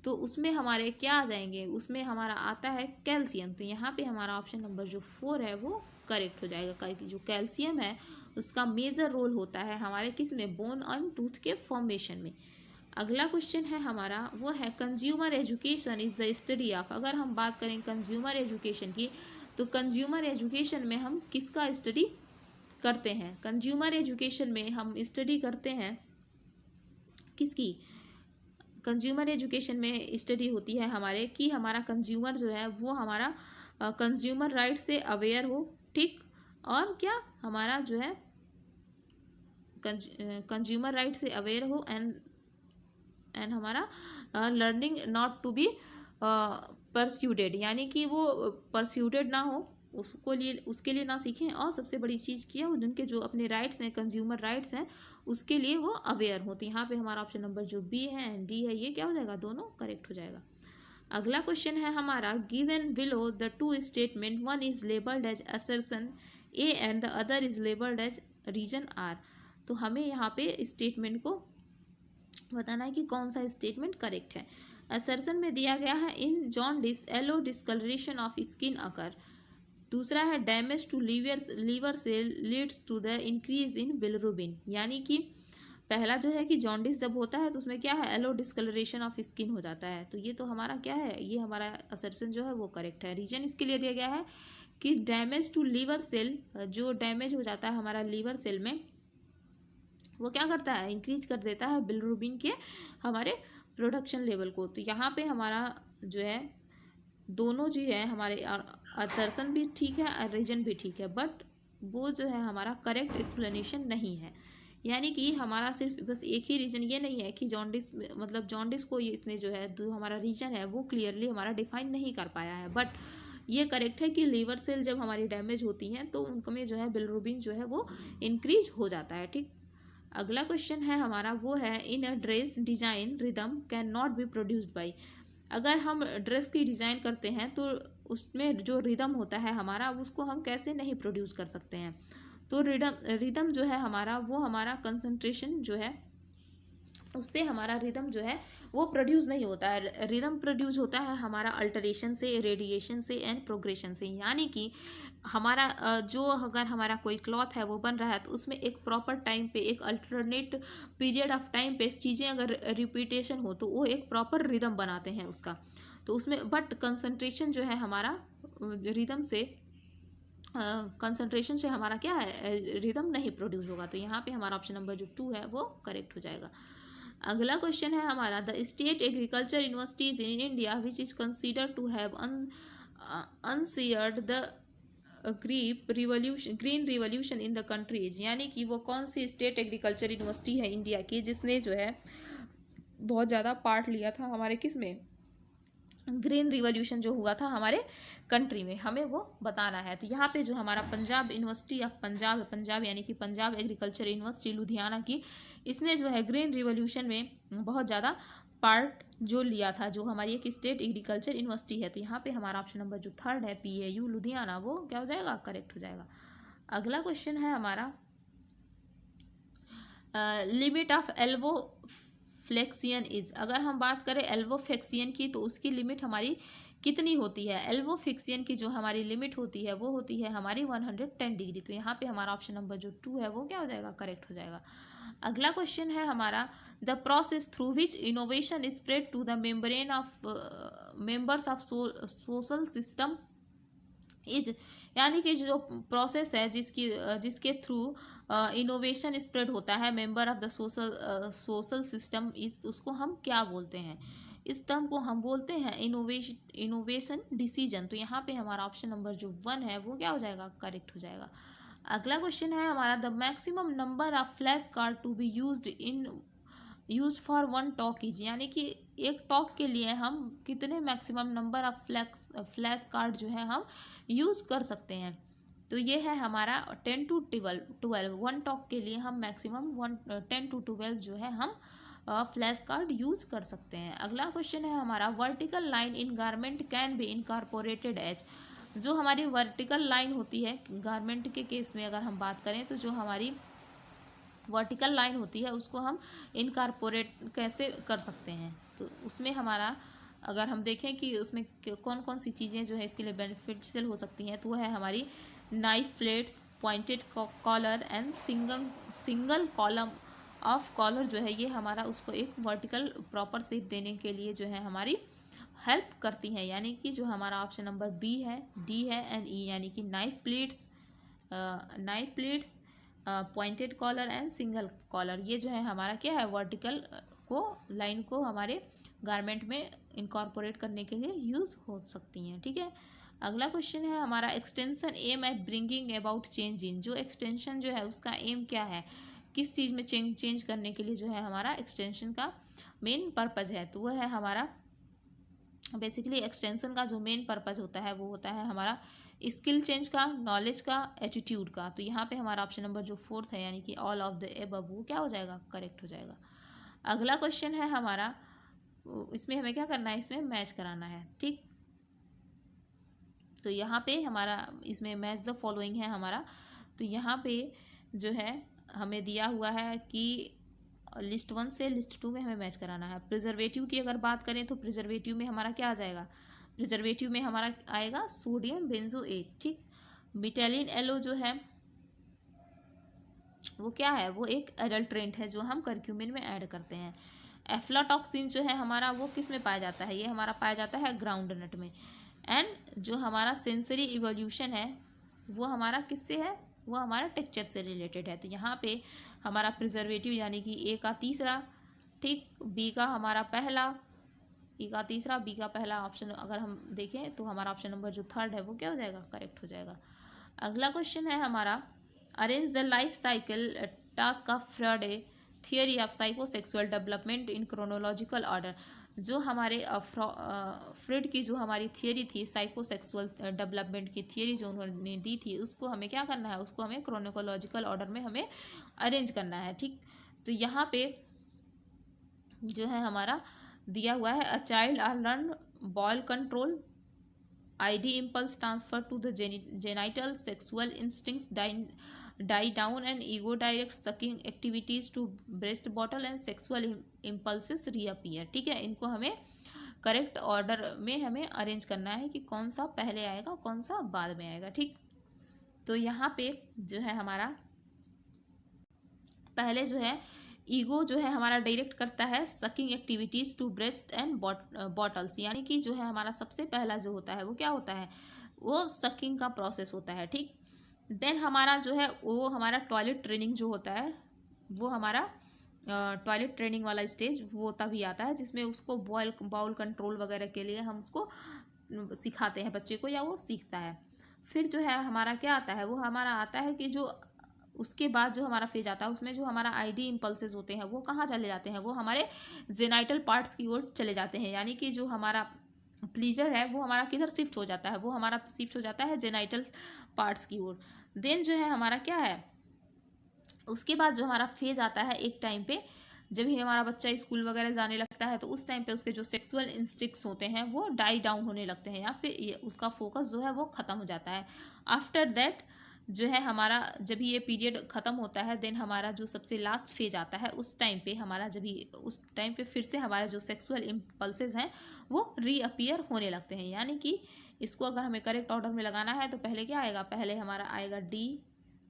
तो उसमें हमारे क्या आ जाएंगे, उसमें हमारा आता है कैल्शियम। तो यहाँ पे हमारा ऑप्शन नंबर जो 4 है वो करेक्ट हो जाएगा, क्योंकि जो कैल्शियम है उसका मेजर रोल होता है हमारे किस में, बोन और टूथ के फॉर्मेशन में। अगला क्वेश्चन है हमारा वो है consumer education is the study of. अगर हम बात करें कंज्यूमर एजुकेशन की, तो कंज्यूमर एजुकेशन में हम किसका स्टडी करते हैं? कंज्यूमर एजुकेशन में हम स्टडी करते हैं किसकी? कंज्यूमर एजुकेशन में स्टडी होती है हमारे कि हमारा कंज्यूमर जो है वो हमारा कंज्यूमर राइट से अवेयर हो, ठीक, और क्या हमारा जो है कंज्यूमर राइट से अवेयर हो एंड हमारा लर्निंग नॉट टू बी परस्यूडेड, यानी कि वो परस्यूडेड ना हो, उसके लिए ना सीखें, और सबसे बड़ी चीज़ क्या है उनके जो अपने राइट्स हैं, कंज्यूमर राइट्स हैं, उसके लिए वो अवेयर हो। तो यहाँ पे हमारा ऑप्शन नंबर जो बी है एंड डी है ये क्या हो जाएगा, दोनों करेक्ट हो जाएगा। अगला क्वेश्चन है हमारा given below the two statement, one is labelled as assertion A and the other is labelled as reason R. तो हमें यहाँ पे स्टेटमेंट को बताना है कि कौन सा स्टेटमेंट करेक्ट है। असर्शन में दिया गया है in jaundice yellow discolouration of skin occur. दूसरा है damage to liver cell leads to the increase in bilirubin, यानी कि पहला जो है कि जॉन्डिस जब होता है तो उसमें क्या है, येलो डिस्कलरेशन ऑफ स्किन हो जाता है। तो ये तो हमारा क्या है, ये हमारा असर्शन जो है वो करेक्ट है। रीजन इसके लिए दिया गया है कि डैमेज टू लीवर सेल, जो डैमेज हो जाता है हमारा लीवर सेल में, वो क्या करता है, इंक्रीज कर देता है बिलिरुबिन के हमारे प्रोडक्शन लेवल को। तो यहाँ पे हमारा जो है दोनों जो है हमारे असर्शन भी ठीक है, रीजन भी ठीक है, बट वो जो है हमारा करेक्ट एक्सप्लेनेशन नहीं है। यानी कि हमारा सिर्फ बस एक ही रीजन ये नहीं है कि जॉन्डिस, मतलब जॉन्डिस को इसने जो है जो हमारा रीजन है वो क्लियरली हमारा डिफाइन नहीं कर पाया है, बट ये करेक्ट है कि लीवर सेल जब हमारी डैमेज होती हैं तो उनमें जो है बिलिरुबिन जो है वो इंक्रीज हो जाता है, ठीक। अगला क्वेश्चन है हमारा वो है in a dress design rhythm can not be produced by. अगर हम ड्रेस की डिज़ाइन करते हैं तो उसमें जो रिदम होता है हमारा उसको हम कैसे नहीं प्रोड्यूस कर सकते हैं। तो रिदम जो है हमारा वो हमारा कंसंट्रेशन जो है उससे हमारा रिदम जो है वो प्रोड्यूस नहीं होता है। रिदम प्रोड्यूस होता है हमारा अल्टरेशन से, रेडिएशन से एंड प्रोग्रेशन से। यानी कि हमारा जो अगर हमारा कोई क्लॉथ है वो बन रहा है तो उसमें एक प्रॉपर टाइम पे, एक अल्टरनेट पीरियड ऑफ टाइम पे चीज़ें अगर रिपीटेशन हो तो वो एक प्रॉपर रिदम बनाते हैं उसका। तो उसमें बट कंसंट्रेशन जो है हमारा रिदम से, कंसंट्रेशन से हमारा क्या है, रिदम नहीं प्रोड्यूस होगा। तो यहाँ पे हमारा ऑप्शन नंबर जो 2 है वो करेक्ट हो जाएगा। अगला क्वेश्चन है हमारा the state agriculture universities in India which is consider to have ushered the green revolution in the countries. यानी कि वो कौन सी स्टेट एग्रीकल्चर यूनिवर्सिटी है इंडिया की जिसने जो है बहुत ज़्यादा पार्ट लिया था हमारे किस में, ग्रीन रिवॉल्यूशन जो हुआ था हमारे कंट्री में, हमें वो बताना है। तो यहाँ पे जो हमारा पंजाब यूनिवर्सिटी ऑफ पंजाब है, पंजाब यानी कि पंजाब एग्रीकल्चर यूनिवर्सिटी लुधियाना की, इसने जो है ग्रीन रिवॉल्यूशन में बहुत ज़्यादा पार्ट जो लिया था, जो हमारी एक स्टेट एग्रीकल्चर यूनिवर्सिटी है। तो यहाँ पे हमारा ऑप्शन नंबर जो 3 है PAU लुधियाना वो क्या हो जाएगा, करेक्ट हो जाएगा। अगला क्वेश्चन है हमारा limit of elbow flexion is. अगर हम बात करें एल्वोफ्लेक्सियन की तो उसकी लिमिट हमारी कितनी होती है। एल्वोफ्लेक्सियन की जो हमारी लिमिट होती है वो होती है हमारी 110 डिग्री। तो यहाँ पे हमारा ऑप्शन नंबर जो 2 है वो क्या हो जाएगा, करेक्ट हो जाएगा। अगला क्वेश्चन है हमारा the process through which innovation spread to the membrane of members of social system is. यानी कि जो प्रोसेस है जिसके थ्रू इनोवेशन स्प्रेड होता है member of the social system, इस उसको हम क्या बोलते हैं, इस टर्म को हम बोलते हैं इनोवेशन डिसीजन। तो यहाँ पे हमारा ऑप्शन नंबर जो 1 है वो क्या हो जाएगा, करेक्ट हो जाएगा। अगला क्वेश्चन है हमारा the maximum number of flash card to be use for 1 talk is. यानी कि एक टॉक के लिए हम कितने maximum number of flash card जो है हम यूज़ कर सकते हैं। तो ये है हमारा 10 to 12। 1 टॉक के लिए हम मैक्सिमम 10 to 12 जो है हम फ्लैश कार्ड यूज कर सकते हैं। अगला क्वेश्चन है हमारा vertical line in garment can be incorporated as. जो हमारी वर्टिकल लाइन होती है गारमेंट के केस में अगर हम बात करें तो जो हमारी वर्टिकल लाइन होती है उसको हम इनकॉर्पोरेट कैसे कर सकते हैं। तो उसमें हमारा अगर हम देखें कि उसमें कौन कौन सी चीज़ें जो है इसके लिए बेनिफिशियल हो सकती हैं, तो वो है हमारी knife pleats, pointed collar and single column of collar जो है ये हमारा उसको एक वर्टिकल प्रॉपर शेप देने के लिए जो है हमारी हेल्प करती हैं। यानी कि जो हमारा ऑप्शन नंबर बी है, डी है एंड ई, यानी कि knife pleats, pointed collar and single collar, ये जो है हमारा क्या है, वर्टिकल को लाइन को हमारे गारमेंट में इनकॉर्पोरेट करने के लिए यूज़ हो सकती हैं। ठीक है, अगला क्वेश्चन है हमारा extension aim at bringing about change in. जो एक्सटेंशन जो है उसका एम क्या है, किस चीज़ में चेंज करने के लिए जो है हमारा एक्सटेंशन का मेन पर्पज़ है, तो वह है हमारा बेसिकली एक्सटेंशन का जो मेन पर्पज़ होता है वो होता है हमारा स्किल चेंज का, नॉलेज का, एटीट्यूड का। तो यहाँ पे हमारा ऑप्शन नंबर जो फोर्थ है यानी कि ऑल ऑफ द एबव वो क्या हो जाएगा, करेक्ट हो जाएगा। अगला क्वेश्चन है हमारा, इसमें हमें क्या करना है, इसमें मैच कराना है। ठीक, तो यहाँ पे हमारा इसमें मैच द फॉलोइंग है हमारा। तो यहाँ पे जो है हमें दिया हुआ है कि लिस्ट 1 से लिस्ट 2 में हमें मैच कराना है। प्रिजर्वेटिव की अगर बात करें तो प्रिजर्वेटिव में हमारा क्या आ जाएगा, प्रिजर्वेटिव में हमारा आएगा सोडियम बेंजोएट। ठीक, बिटालिन एलो जो है वो क्या है, वो एक एडल्ट्रेंट है जो हम करक्यूमिन में ऐड करते हैं। एफ्लाटॉक्सिन जो है हमारा वो किस में पाया जाता है, ये हमारा पाया जाता है ग्राउंडनट में। एंड जो हमारा सेंसरी इवोल्यूशन है वो हमारा किससे है, वो हमारा टेक्सचर से रिलेटेड है। तो यहाँ पे हमारा प्रिजर्वेटिव यानी कि ए का तीसरा, ठीक, बी का हमारा पहला, ई का तीसरा, बी का पहला ऑप्शन अगर हम देखें तो हमारा ऑप्शन नंबर जो थर्ड है वो क्या हो जाएगा, करेक्ट हो जाएगा। अगला क्वेश्चन है हमारा, arrange the life cycle task of Friday theory of psychosexual development in chronological order. जो हमारे फ्रेड की जो हमारी थियरी थी साइकोसेक्सुअल डेवलपमेंट की थियरी जो उन्होंने दी थी, उसको हमें क्या करना है, उसको हमें क्रोनोलॉजिकल ऑर्डर में हमें अरेंज करना है। ठीक, तो यहाँ पे जो है हमारा दिया हुआ है, a child are learn bowel control, ID impulse transfer to the genital, sexual instincts die down and ego direct sucking activities to breast bottle and sexual impulses reappear। ठीक है, इनको हमें करेक्ट ऑर्डर में हमें अरेंज करना है कि कौन सा पहले आएगा कौन सा बाद में आएगा। ठीक, तो यहाँ पे जो है हमारा पहले जो है ईगो जो है हमारा डायरेक्ट करता है sucking activities to breast and bottles, यानी कि जो है हमारा सबसे पहला जो होता है वो क्या होता है, वो सकिंग का प्रोसेस होता है। ठीक, देन हमारा जो है वो हमारा टॉयलेट ट्रेनिंग जो होता है वो हमारा टॉयलेट ट्रेनिंग वाला स्टेज वो तभी आता है जिसमें उसको बाउल कंट्रोल वगैरह के लिए हम उसको सिखाते हैं बच्चे को या वो सीखता है। फिर जो है हमारा क्या आता है, वो हमारा आता है कि जो उसके बाद जो हमारा फेज आता है उसमें जो हमारा आईडी इम्पल्सेस होते हैं वो कहाँ चले जाते हैं, वो हमारे जेनाइटल पार्ट्स की ओर चले जाते हैं। यानी कि जो हमारा प्लीजर है वो हमारा किधर शिफ्ट हो जाता है, वो हमारा शिफ्ट हो जाता है जेनाइटल पार्ट्स की ओर। देन जो है हमारा क्या है, उसके बाद जो हमारा फेज आता है एक टाइम पे जब ही हमारा बच्चा स्कूल वगैरह जाने लगता है, तो उस टाइम पे उसके जो सेक्सुअल इंस्टिंक्ट्स होते हैं वो डाई डाउन होने लगते हैं या फिर उसका फोकस जो है वो ख़त्म हो जाता है। आफ्टर दैट जो है हमारा जब ये पीरियड ख़त्म होता है, देन हमारा जो सबसे लास्ट फेज आता है उस टाइम पे हमारा जब ही उस टाइम पे फिर से हमारे जो सेक्सुअल इम्पल्सेस हैं वो रीअपियर होने लगते हैं। यानी कि इसको अगर हमें करेक्ट ऑर्डर में लगाना है तो पहले क्या आएगा, पहले हमारा आएगा डी,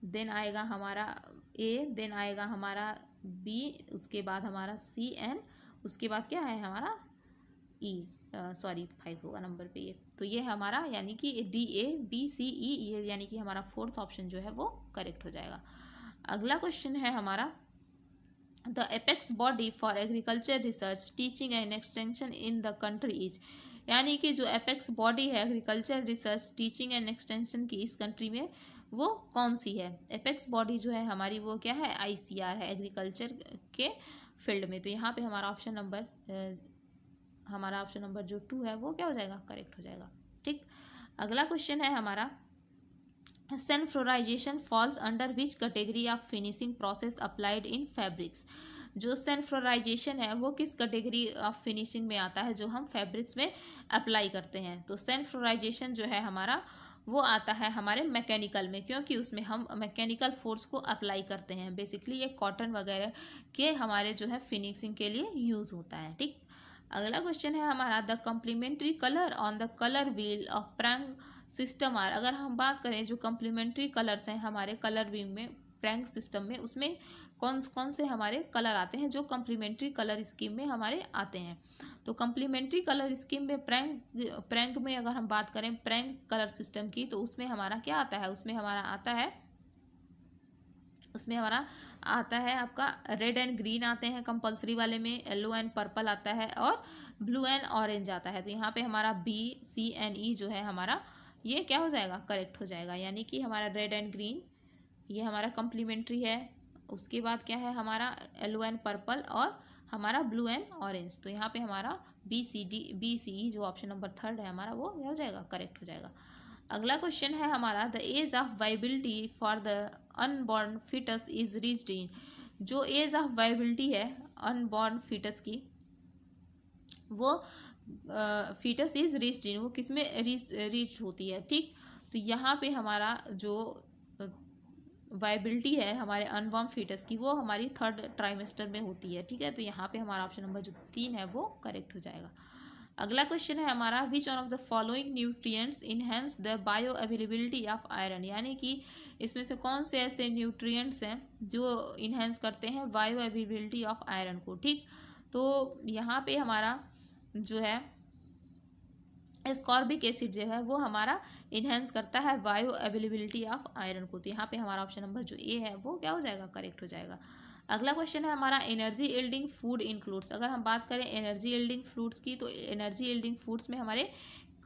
देन आएगा हमारा ए, देन आएगा हमारा बी, उसके बाद हमारा सी एन, उसके बाद क्या है हमारा ई, सॉरी 5 होगा नंबर पे ये। तो ये हमारा यानी कि डी ए बी सी ई, ये यानी कि हमारा फोर्थ ऑप्शन जो है वो करेक्ट हो जाएगा। अगला क्वेश्चन है हमारा, the apex body for agriculture research teaching and extension in the country is. यानी कि जो एपेक्स बॉडी है agriculture research teaching and extension की इस कंट्री में वो कौन सी है। एपेक्स बॉडी जो है हमारी वो क्या है, आईसीआर है एग्रीकल्चर के फील्ड में। तो यहाँ पे हमारा ऑप्शन नंबर जो 2 है वो क्या हो जाएगा, करेक्ट हो जाएगा। ठीक, अगला क्वेश्चन है हमारा, sanforization falls under which category of finishing process applied in fabrics. जो सनफ्लोराइजेशन है वो किस कैटेगरी ऑफ फिनिशिंग में आता है जो हम फैब्रिक्स में अप्लाई करते हैं। तो सनफ्लोराइजेशन जो है हमारा वो आता है हमारे मैकेनिकल में, क्योंकि उसमें हम मैकेनिकल फोर्स को अप्लाई करते हैं। बेसिकली ये कॉटन वगैरह के हमारे जो है फिनिशिंग के लिए यूज़ होता है। ठीक, अगला क्वेश्चन है हमारा the complementary colour on the colour wheel of Prang system are. अगर हम बात करें जो कम्प्लीमेंट्री कलर्स हैं हमारे कलर व्हील में प्रैंक सिस्टम में, उसमें कौन कौन से हमारे कलर आते हैं जो कम्प्लीमेंट्री कलर स्कीम में हमारे आते हैं। तो कम्प्लीमेंट्री कलर स्कीम में प्रैंक में अगर हम बात करें प्रैंक कलर सिस्टम की, तो उसमें हमारा क्या आता है, उसमें हमारा आता है आपका रेड एंड ग्रीन आते हैं कंपलसरी वाले में, येलो एंड पर्पल आता है और ब्लू एंड ऑरेंज आता है। तो यहाँ पे हमारा बी सी एंड ई जो है हमारा ये क्या हो जाएगा, करेक्ट हो जाएगा। यानी कि हमारा रेड एंड ग्रीन ये हमारा कम्प्लीमेंट्री है। उसके बाद क्या है हमारा येलो एंड पर्पल और हमारा ब्लू एंड ऑरेंज। तो यहाँ पे हमारा बी सी ई जो ऑप्शन नंबर 3 है हमारा वो क्या हो जाएगा, करेक्ट हो जाएगा। अगला क्वेश्चन है हमारा the age of viability for the unborn foetus is reached in. जो एज ऑफ वाइबिलिटी है अनबॉर्न फीटस की, वो फीटस इज रीच्ड इन, वो किस में रीच होती है, ठीक। तो यहाँ पे हमारा जो वाइबिलिटी है हमारे अनबॉर्न फीटस की वो हमारी 3rd ट्राइमेस्टर में होती है, ठीक है। तो यहाँ पे हमारा ऑप्शन नंबर जो 3 है वो करेक्ट हो जाएगा। अगला क्वेश्चन है हमारा which one of the following nutrients enhance the bio availability of iron. यानी कि इसमें से कौन से ऐसे न्यूट्रिएंट्स हैं जो इनहेंस करते हैं बायो अवेलेबिलिटी ऑफ आयरन को, ठीक। तो यहाँ पे हमारा जो है एस्कॉर्बिक एसिड जो है वो हमारा इनहेंस करता है बायो अवेलेबिलिटी ऑफ आयरन को। तो यहाँ पे हमारा ऑप्शन नंबर जो ए है वो क्या हो जाएगा, करेक्ट हो जाएगा। अगला क्वेश्चन है हमारा एनर्जी यील्डिंग फूड इंक्लूड्स। अगर हम बात करें एनर्जी यील्डिंग फ्रूट्स की, तो एनर्जी यील्डिंग फूड्स में हमारे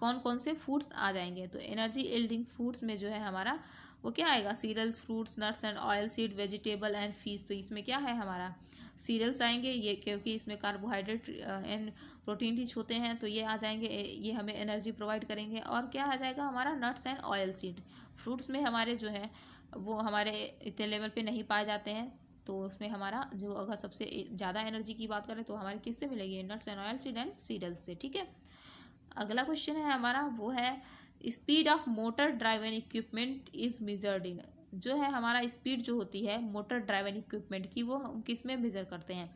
कौन कौन से फूड्स आ जाएंगे। तो एनर्जी यील्डिंग फूड्स में जो है हमारा वो क्या आएगा, cereals, fruits, nuts and oil seed, vegetable and fish. तो इसमें क्या है हमारा सीरियल्स आएंगे, ये क्योंकि इसमें कार्बोहाइड्रेट एंड प्रोटीन रिच होते हैं तो ये आ जाएंगे, ये हमें एनर्जी प्रोवाइड करेंगे। और क्या आ जाएगा हमारा nuts and oil seed. Fruits में हमारे जो है वो हमारे इतने लेवल पे नहीं पाए जाते हैं, तो उसमें हमारा जो अगर सबसे ज़्यादा एनर्जी की बात करें तो हमारी किससे मिलेगी, nuts and oil seed and cereals से, ठीक है। अगला क्वेश्चन है हमारा वो है speed of motor driven equipment is measured in. जो है हमारा स्पीड जो होती है मोटर ड्राइवन इक्विपमेंट की वो हम किस में मेजर करते हैं।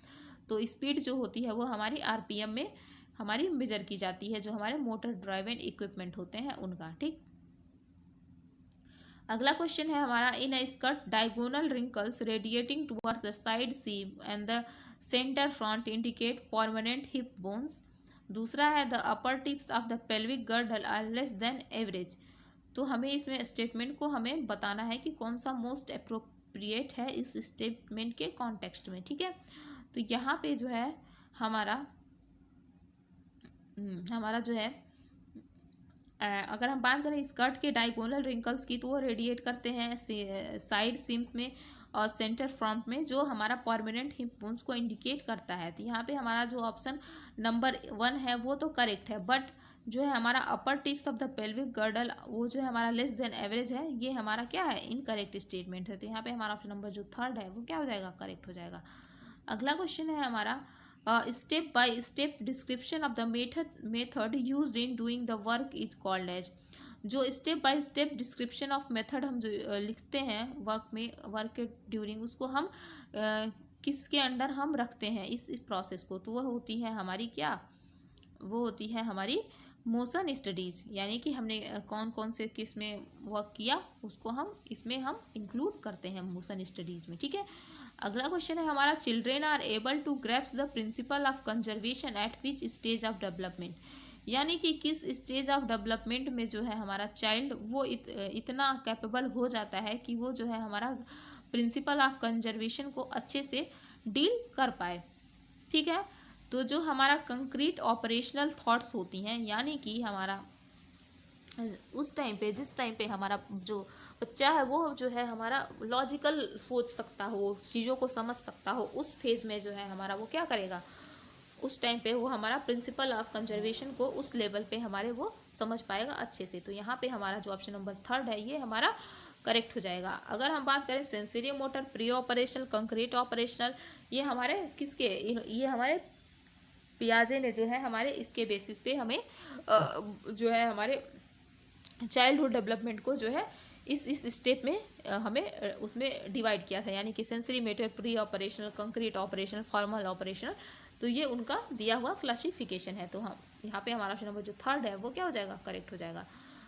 तो स्पीड जो होती है वो हमारी आरपीएम में हमारी मेजर की जाती है, जो हमारे मोटर ड्राइवन इक्विपमेंट होते हैं उनका, ठीक। अगला क्वेश्चन है हमारा in a skirt diagonal wrinkles radiating towards the side seam and the centre front indicate prominent hip bones. दूसरा है the upper tips of the pelvic girdle are less than average. तो हमें इसमें स्टेटमेंट को हमें बताना है कि कौन सा मोस्ट अप्रोप्रिएट है इस स्टेटमेंट के कॉन्टेक्स्ट में, ठीक है। तो यहाँ पे जो है हमारा जो है अगर हम बात करें स्कर्ट के डायगोनल रिंकल्स की, तो वो रेडिएट करते हैं साइड सीम्स में और सेंटर फ्रंट में, जो हमारा परमानेंट हिप बोन्स को इंडिकेट करता है। तो यहाँ पे हमारा जो ऑप्शन नंबर 1 है वो तो करेक्ट है, बट जो है हमारा upper tips of the pelvic girdle वो जो है हमारा लेस देन एवरेज है, ये हमारा क्या है, इनकरेक्ट स्टेटमेंट है। तो यहाँ पे हमारा ऑप्शन नंबर जो 3 है वो क्या हो जाएगा, करेक्ट हो जाएगा। अगला क्वेश्चन है हमारा step by step description of the method used in doing the work is called as. जो step by step description of method हम जो लिखते हैं वर्क के ड्यूरिंग, उसको हम किसके अंडर हम रखते हैं इस प्रोसेस को, तो वह होती है हमारी क्या, वो होती है हमारी मोशन स्टडीज़। यानी कि हमने कौन कौन से किस में वर्क किया उसको हम इसमें हम इंक्लूड करते हैं मोशन स्टडीज़ में, ठीक है। अगला क्वेश्चन है हमारा children are able to grasp the principle of conservation at which stage of development. यानी कि किस स्टेज ऑफ डेवलपमेंट में जो है हमारा चाइल्ड वो इतना कैपेबल हो जाता है कि वो जो है हमारा प्रिंसिपल ऑफ कंजर्वेशन को अच्छे से डील कर पाए, ठीक है। तो जो हमारा कंक्रीट ऑपरेशनल थॉट्स होती हैं, यानी कि हमारा उस टाइम पे जिस टाइम पे हमारा जो बच्चा है वो जो है हमारा लॉजिकल सोच सकता हो, चीज़ों को समझ सकता हो, उस फेज़ में जो है हमारा वो क्या करेगा, उस टाइम पे वो हमारा प्रिंसिपल ऑफ कंजर्वेशन को उस लेवल पे हमारे वो समझ पाएगा अच्छे से। तो यहाँ पे हमारा जो ऑप्शन नंबर 3 है ये हमारा करेक्ट हो जाएगा। अगर हम बात करें sensory motor, pre operational, concrete operational, ये हमारे किसके, ये हमारे पियाजे ने जो है हमारे इसके बेसिस पे हमें जो है हमारे चाइल्डहुड डेवलपमेंट को जो है इस स्टेप में हमें उसमें डिवाइड किया था। यानी कि sensory motor, pre operational, concrete operational, formal operational. तो तो ये उनका दिया हुआ क्लासिफिकेशन है। तो हम यहाँ पे हमारा ऑप्शन नंबर जो थर्ड है वो क्या हो जाएगा, करेक्ट हो जाएगा।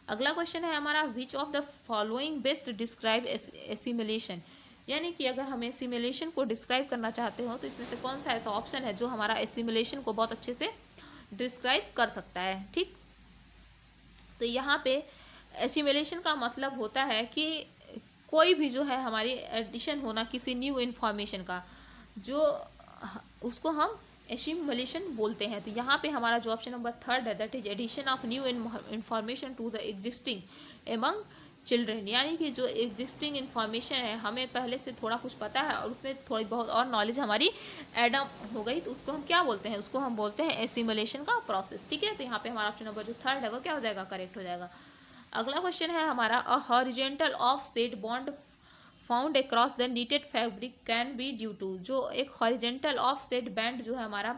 अगला क्वेश्चन है हमारा, which of the following best describe assimilation, यानी कि अगर हमें एसिमिलेशन को डिस्क्राइब करना चाहते हो तो इसमें से कौन सा ऐसा ऑप्शन है जो हमारा एसिमिलेशन को बहुत अच्छे से डिस्क्राइब कर सकता है। ठीक, तो यहाँ पे एसिमिलेशन का मतलब होता है कि कोई भी जो है हमारी एडिशन होना किसी न्यू इन्फॉर्मेशन का, जो उसको हम एसिमिलेशन बोलते हैं। तो यहाँ पे हमारा जो ऑप्शन नंबर थर्ड है, that is addition of new information to the existing among children, यानी कि जो एग्जिस्टिंग इन्फॉर्मेशन है हमें पहले से थोड़ा कुछ पता है और उसमें थोड़ी बहुत और नॉलेज हमारी एडअप हो गई, तो उसको हम क्या बोलते हैं, उसको हम बोलते हैं एसिमिलेशन का प्रोसेस। ठीक है, तो यहाँ पे हमारा ऑप्शन नंबर जो थर्ड है वो क्या हो जाएगा, करेक्ट हो जाएगा। अगला क्वेश्चन है हमारा, a horizontal offset bond found across the knitted fabric can be due to, जो एक हॉरिजॉन्टल ऑफसेट बैंड जो है हमारा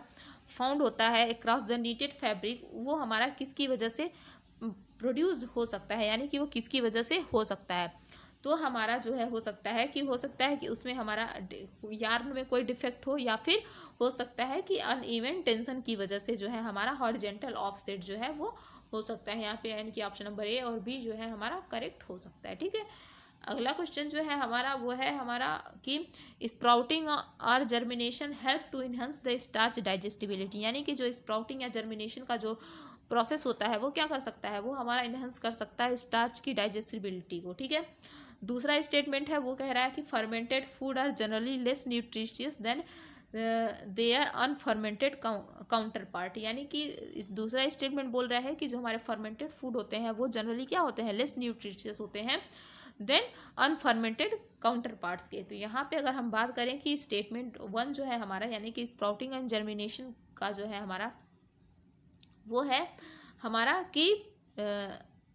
फाउंड होता है अक्रॉस द नीटेड फैब्रिक, वो हमारा किसकी वजह से प्रोड्यूस हो सकता है, यानी कि वो किसकी वजह से हो सकता है। तो हमारा जो है हो सकता है कि उसमें हमारा यार्न में कोई डिफेक्ट हो, या फिर हो सकता है कि अनइवन टेंशन की वजह से जो है हमारा हॉरिजॉन्टल ऑफसेट जो है वो हो सकता है। यहाँ पे यानी कि ऑप्शन नंबर ए और बी जो है हमारा करेक्ट हो सकता है। ठीक है, अगला क्वेश्चन जो है हमारा वो है हमारा कि स्प्राउटिंग और germination help to enhance the starch digestibility, यानी कि जो स्प्राउटिंग या जर्मिनेशन का जो प्रोसेस होता है वो क्या कर सकता है, वो हमारा इनहेंस कर सकता है स्टार्च की डाइजेस्टिबिलिटी को। ठीक है, दूसरा स्टेटमेंट है वो कह रहा है कि fermented food are generally less nutritious than their unfermented counterpart, यानी कि दूसरा स्टेटमेंट बोल रहा है कि जो हमारे फर्मेंटेड फूड होते हैं वो जनरली क्या होते हैं, लेस न्यूट्रिशियस होते हैं देन अनफर्मेंटेड काउंटर पार्ट्स के। तो यहाँ पे अगर हम बात करें कि स्टेटमेंट वन जो है हमारा, यानी कि स्प्राउटिंग एंड जर्मिनेशन का जो है हमारा वो है हमारा कि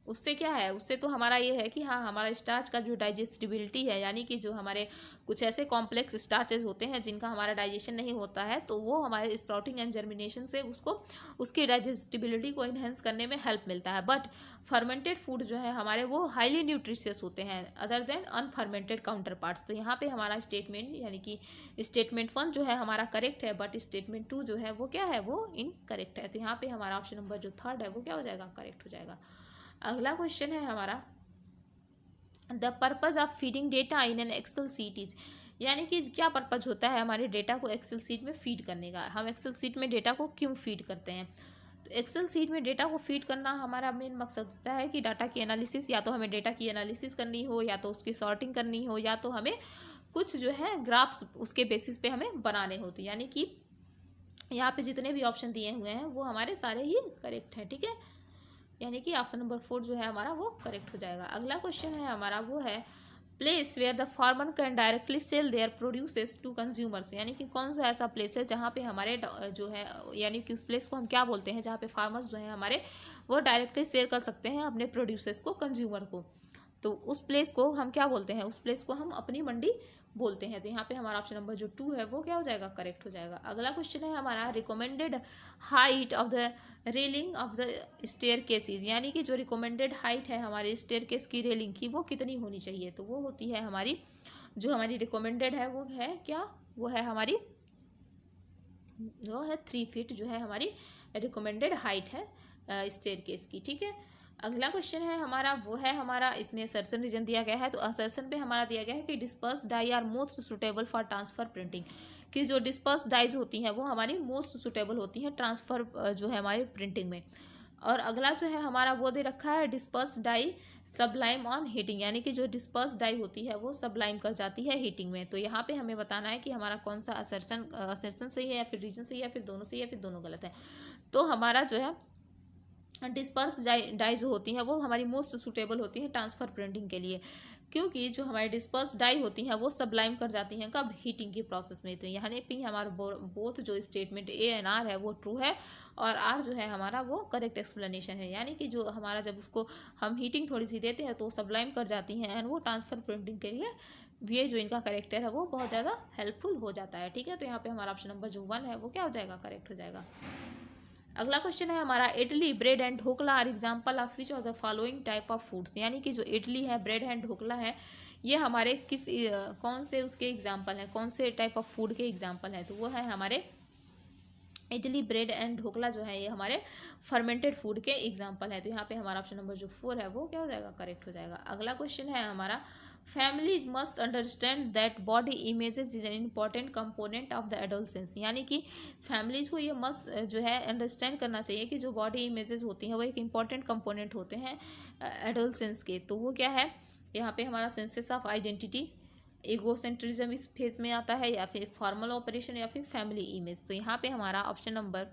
उससे क्या है, उससे तो हमारा ये है कि हाँ हमारा स्टार्च का जो डाइजेस्टिबिलिटी है, यानी कि जो हमारे कुछ ऐसे कॉम्प्लेक्स स्टार्चेस होते हैं जिनका हमारा डाइजेशन नहीं होता है, तो वो हमारे स्प्राउटिंग एंड जर्मिनेशन से उसको उसकी डाइजेस्टिबिलिटी को इन्हेंस करने में हेल्प मिलता है। बट फर्मेंटेड फूड जो है हमारे वो हाईली न्यूट्रिशियस होते हैं अदर देन अनफर्मेंटेड काउंटर पार्ट्स। तो यहाँ पे हमारा स्टेटमेंट यानी कि स्टेटमेंट वन जो है हमारा करेक्ट है, बट स्टेटमेंट टू जो है वो क्या है, वो इनकरेक्ट है। तो यहाँ पे हमारा ऑप्शन नंबर जो थर्ड है वो क्या हो जाएगा, करेक्ट हो जाएगा। अगला क्वेश्चन है हमारा, the purpose of feeding data in an Excel sheet is, यानी कि क्या पर्पज होता है हमारे डेटा को एक्सेल सीट में फीड करने का, हम एक्सेल सीट में डेटा को क्यों फीड करते हैं। तो एक्सेल सीट में डेटा को फीड करना हमारा मेन मकसद होता है कि डाटा की एनालिसिस, या तो हमें डेटा की एनालिसिस करनी हो, या तो उसकी सॉर्टिंग करनी हो, या तो हमें कुछ जो है ग्राफ्स उसके बेसिस पे हमें बनाने होते, यानी कि यहाँ पे जितने भी ऑप्शन दिए हुए हैं वो हमारे सारे ही करेक्ट हैं। ठीक है, यानी कि ऑप्शन नंबर 4 जो है हमारा वो करेक्ट हो जाएगा। अगला क्वेश्चन है हमारा वो है, place where the farmer can directly sell their produces to consumers, यानी कि कौन सा ऐसा प्लेस है जहाँ पे हमारे जो है, यानी कि उस प्लेस को हम क्या बोलते हैं जहाँ पे फार्मर्स जो है हमारे वो डायरेक्टली सेल कर सकते हैं अपने प्रोड्यूसर्स को, कंज्यूमर को। तो उस प्लेस को हम क्या बोलते हैं, उस प्लेस को हम अपनी मंडी बोलते हैं। तो यहाँ पे हमारा ऑप्शन नंबर जो 2 है वो क्या हो जाएगा, करेक्ट हो जाएगा। अगला क्वेश्चन है हमारा, recommended height of the railing of the staircases, यानी कि जो रिकमेंडेड हाइट है हमारे स्टेयर केस की रेलिंग की वो कितनी होनी चाहिए। तो वो होती है हमारी, जो हमारी रिकमेंडेड है वो है क्या, वो है हमारी वो है 3 फीट जो है हमारी रिकमेंडेड हाइट है स्टेयर केस की। ठीक है, अगला क्वेश्चन है हमारा वो है हमारा, इसमें असर्शन रीजन दिया गया है। तो असर्शन पे हमारा दिया गया है कि disperse dye are most suitable for transfer printing, कि जो डिस्पर्स डाइज होती हैं वो हमारी मोस्ट सुटेबल होती हैं ट्रांसफर जो है हमारी प्रिंटिंग में। और अगला जो है हमारा वो दे रखा है, disperse dye sublime on heating, यानी कि जो डिस्पर्स डाई होती है वो सबलाइम कर जाती है हीटिंग में। तो यहाँ पे हमें बताना है कि हमारा कौन सा असर्शन सही है, या फिर रीजन सही है, या फिर दोनों सही है, या फिर दोनों गलत है। तो हमारा जो है डिस्पर्स डाई जो होती हैं वो हमारी मोस्ट सूटेबल होती हैं ट्रांसफर प्रिंटिंग के लिए, क्योंकि जो हमारी डिस्पर्स डाई होती हैं वो सबलाइम कर जाती हैं कब, हीटिंग के प्रोसेस में। तो यहाँ पे हमारा बोथ जो स्टेटमेंट ए एंड आर है वो ट्रू है, और आर जो है हमारा वो करेक्ट एक्सप्लेनेशन है, यानी कि जो हमारा जब उसको हम हीटिंग थोड़ी सी देते हैं तो सबलाइम कर जाती हैं एंड वो ट्रांसफर प्रिंटिंग के लिए ये जो इनका करेक्टर है वो बहुत ज़्यादा हेल्पफुल हो जाता है। ठीक है, तो यहाँ पे हमारा ऑप्शन नंबर जो 1 है वो क्या हो जाएगा, करेक्ट हो जाएगा। अगला क्वेश्चन है हमारा, idli bread and dhokla are example of which of the following type of foods, यानी कि जो इडली है, ब्रेड एंड ढोकला है, ये हमारे किस कौन से उसके एग्जाम्पल हैं, कौन से टाइप ऑफ फूड के एग्जाम्पल हैं। तो वो है हमारे इडली, ब्रेड एंड ढोकला जो है ये हमारे फर्मेंटेड फूड के एग्जाम्पल है। तो यहाँ पे हमारा ऑप्शन नंबर जो 4 है वो क्या हो जाएगा, करेक्ट हो जाएगा। अगला क्वेश्चन है हमारा, families must understand that body images is an important component of the adolescence. यानी कि फैमिलीज को ये मस्ट जो है अंडरस्टैंड करना चाहिए कि जो बॉडी इमेजेस होती हैं वो एक इम्पॉर्टेंट कंपोनेंट होते हैं एडोलसेंस के। तो वो क्या है, यहाँ पे हमारा सेंसेस ऑफ आइडेंटिटी, ईगोसेंट्रिज्म इस फेज में आता है, या फिर फॉर्मल ऑपरेशन, या फिर फैमिली इमेज। तो यहाँ पे हमारा ऑप्शन नंबर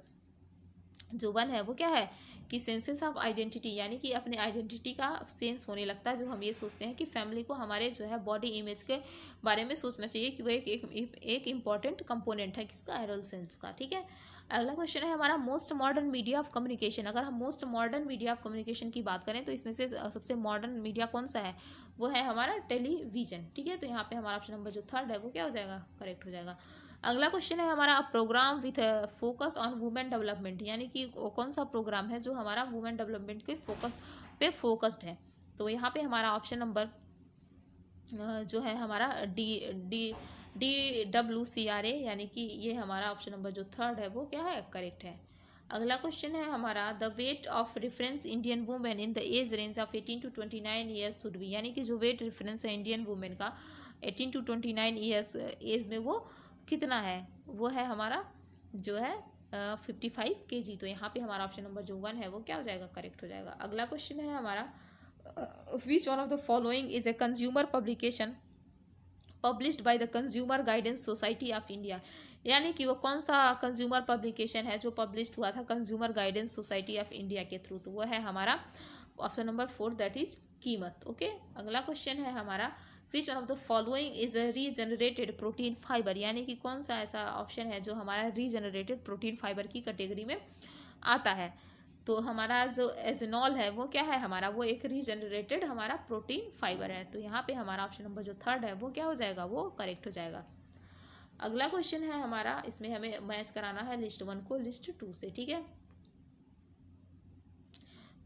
जो 1 है वो क्या है कि सेंसेस ऑफ आइडेंटिटी, यानी कि अपने आइडेंटिटी का सेंस होने लगता है जब हम ये सोचते हैं कि फैमिली को हमारे जो है बॉडी इमेज के बारे में सोचना चाहिए कि वो एक इम्पॉर्टेंट कंपोनेंट है किसका, एडोलसेंस का। ठीक है, अगला क्वेश्चन है हमारा, most modern media of communication. अगर हम most modern media of communication की बात करें तो इसमें से सबसे मॉडर्न मीडिया कौन सा है, वो है हमारा टेलीविजन। ठीक है, तो यहाँ पे हमारा ऑप्शन नंबर जो 3 है वो क्या हो जाएगा, करेक्ट हो जाएगा। अगला क्वेश्चन है हमारा, programme with focus on women development, यानी कि कौन सा प्रोग्राम है जो हमारा वुमेन डेवलपमेंट के फोकस पे फोकस्ड है। तो यहाँ पे हमारा ऑप्शन नंबर जो है हमारा DWCRA, यानी कि ये हमारा ऑप्शन नंबर जो 3 है वो क्या है, करेक्ट है। अगला क्वेश्चन है हमारा, the weight of reference Indian women in the age range of 18 to 29 years should be, यानी कि जो वेट रेफरेंस है इंडियन वुमेन का 18 to 29 ईयर्स एज में वो कितना है, वो है हमारा जो है 55 kg। तो यहाँ पे हमारा ऑप्शन नंबर जो 1 है वो क्या हो जाएगा, करेक्ट हो जाएगा। अगला क्वेश्चन है हमारा, which one of the following is a consumer publication published by the consumer guidance society of India, यानी कि वो कौन सा कंज्यूमर पब्लिकेशन है जो पब्लिश्ड हुआ था consumer guidance society of India के थ्रू। तो वो है हमारा ऑप्शन नंबर 4, दैट इज कीमत। ओके, अगला क्वेश्चन है हमारा, which one of the following is a regenerated protein fibre, यानी कि कौन सा ऐसा ऑप्शन है जो हमारा रीजनरेटेड प्रोटीन फाइबर की कैटेगरी में आता है। तो हमारा जो एजनॉल है वो क्या है हमारा, वो एक रीजनरेटेड हमारा प्रोटीन फाइबर है। तो यहाँ पे हमारा ऑप्शन नंबर जो 3 है वो क्या हो जाएगा, वो करेक्ट हो जाएगा। अगला क्वेश्चन है हमारा, इसमें हमें मैच कराना है लिस्ट 1 को लिस्ट 2 से। ठीक है,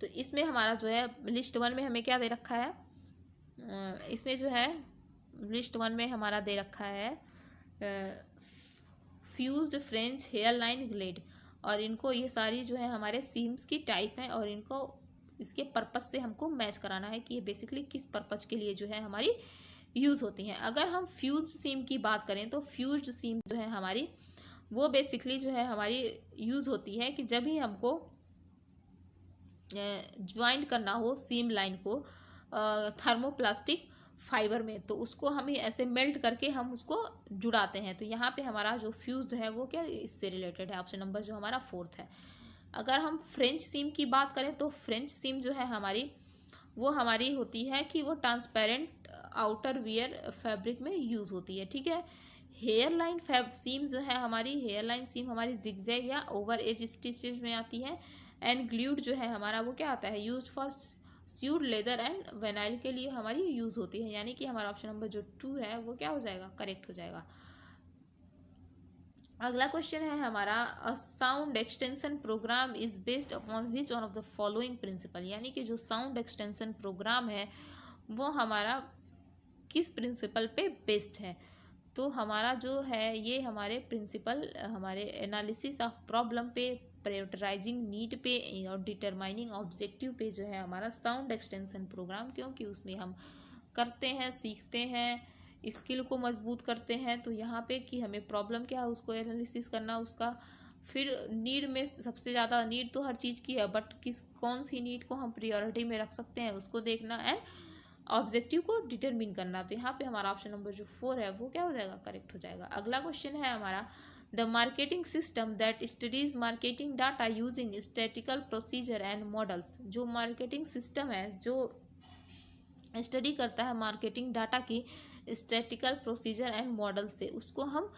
तो इसमें हमारा जो है लिस्ट 1 में हमें क्या दे रखा है, इसमें जो है लिस्ट 1 में हमारा दे रखा है fused French hair line glade, और इनको ये सारी जो है हमारे सीम्स की टाइप हैं, और इनको इसके पर्पस से हमको मैच कराना है कि ये बेसिकली किस पर्पस के लिए जो है हमारी यूज़ होती हैं। अगर हम फ्यूज सीम की बात करें तो फ्यूज्ड सीम जो है हमारी वो बेसिकली जो है हमारी यूज़ होती है कि जब भी हमको ज्वाइंट करना हो सीम लाइन को थर्मोप्लास्टिक फाइबर में, तो उसको हम ऐसे मेल्ट करके हम उसको जुड़ाते हैं। तो यहाँ पे हमारा जो फ्यूज्ड है वो क्या इससे रिलेटेड है, ऑप्शन नंबर जो हमारा 4 है। अगर हम फ्रेंच सीम की बात करें तो फ्रेंच सीम जो है हमारी वो हमारी होती है कि वो ट्रांसपेरेंट आउटर वियर फैब्रिक में यूज़ होती है। ठीक है, हेयर लाइन सीम जो है हमारी, हेयर लाइन सीम हमारी जिगजैग या ओवर एज स्टिचेज में आती है। एंड ग्लूड जो है हमारा वो क्या आता है, use for suede leather and vinyl के लिए हमारी यूज़ होती है। यानी कि हमारा ऑप्शन नंबर जो 2 है वो क्या हो जाएगा, करेक्ट हो जाएगा। अगला क्वेश्चन है हमारा, a sound extension programme is based upon which one of the following principle, यानी कि जो साउंड एक्सटेंशन प्रोग्राम है वो हमारा किस प्रिंसिपल पे बेस्ड है। तो हमारा जो है ये हमारे प्रिंसिपल हमारे एनालिसिस ऑफ प्रॉब्लम पे, प्रायोरिटाइजिंग नीड पे और डिटरमाइनिंग ऑब्जेक्टिव पे जो है हमारा साउंड एक्सटेंशन प्रोग्राम, क्योंकि उसमें हम करते हैं, सीखते हैं, स्किल को मजबूत करते हैं। तो यहाँ पे कि हमें प्रॉब्लम क्या है उसको एनालिसिस करना, उसका फिर नीड में सबसे ज़्यादा नीड तो हर चीज़ की है, बट कौन सी नीड को हम प्रियोरिटी में रख सकते हैं उसको देखना एंड ऑब्जेक्टिव को डिटरमिन करना। तो यहाँ पे हमारा ऑप्शन नंबर जो 4 है वो क्या हो जाएगा, करेक्ट हो जाएगा। अगला क्वेश्चन है हमारा, the marketing system that studies marketing data using statistical procedure and models, जो मार्केटिंग सिस्टम है जो स्टडी करता है मार्केटिंग डाटा की स्टैटिकल प्रोसीजर एंड मॉडल से, उसको हम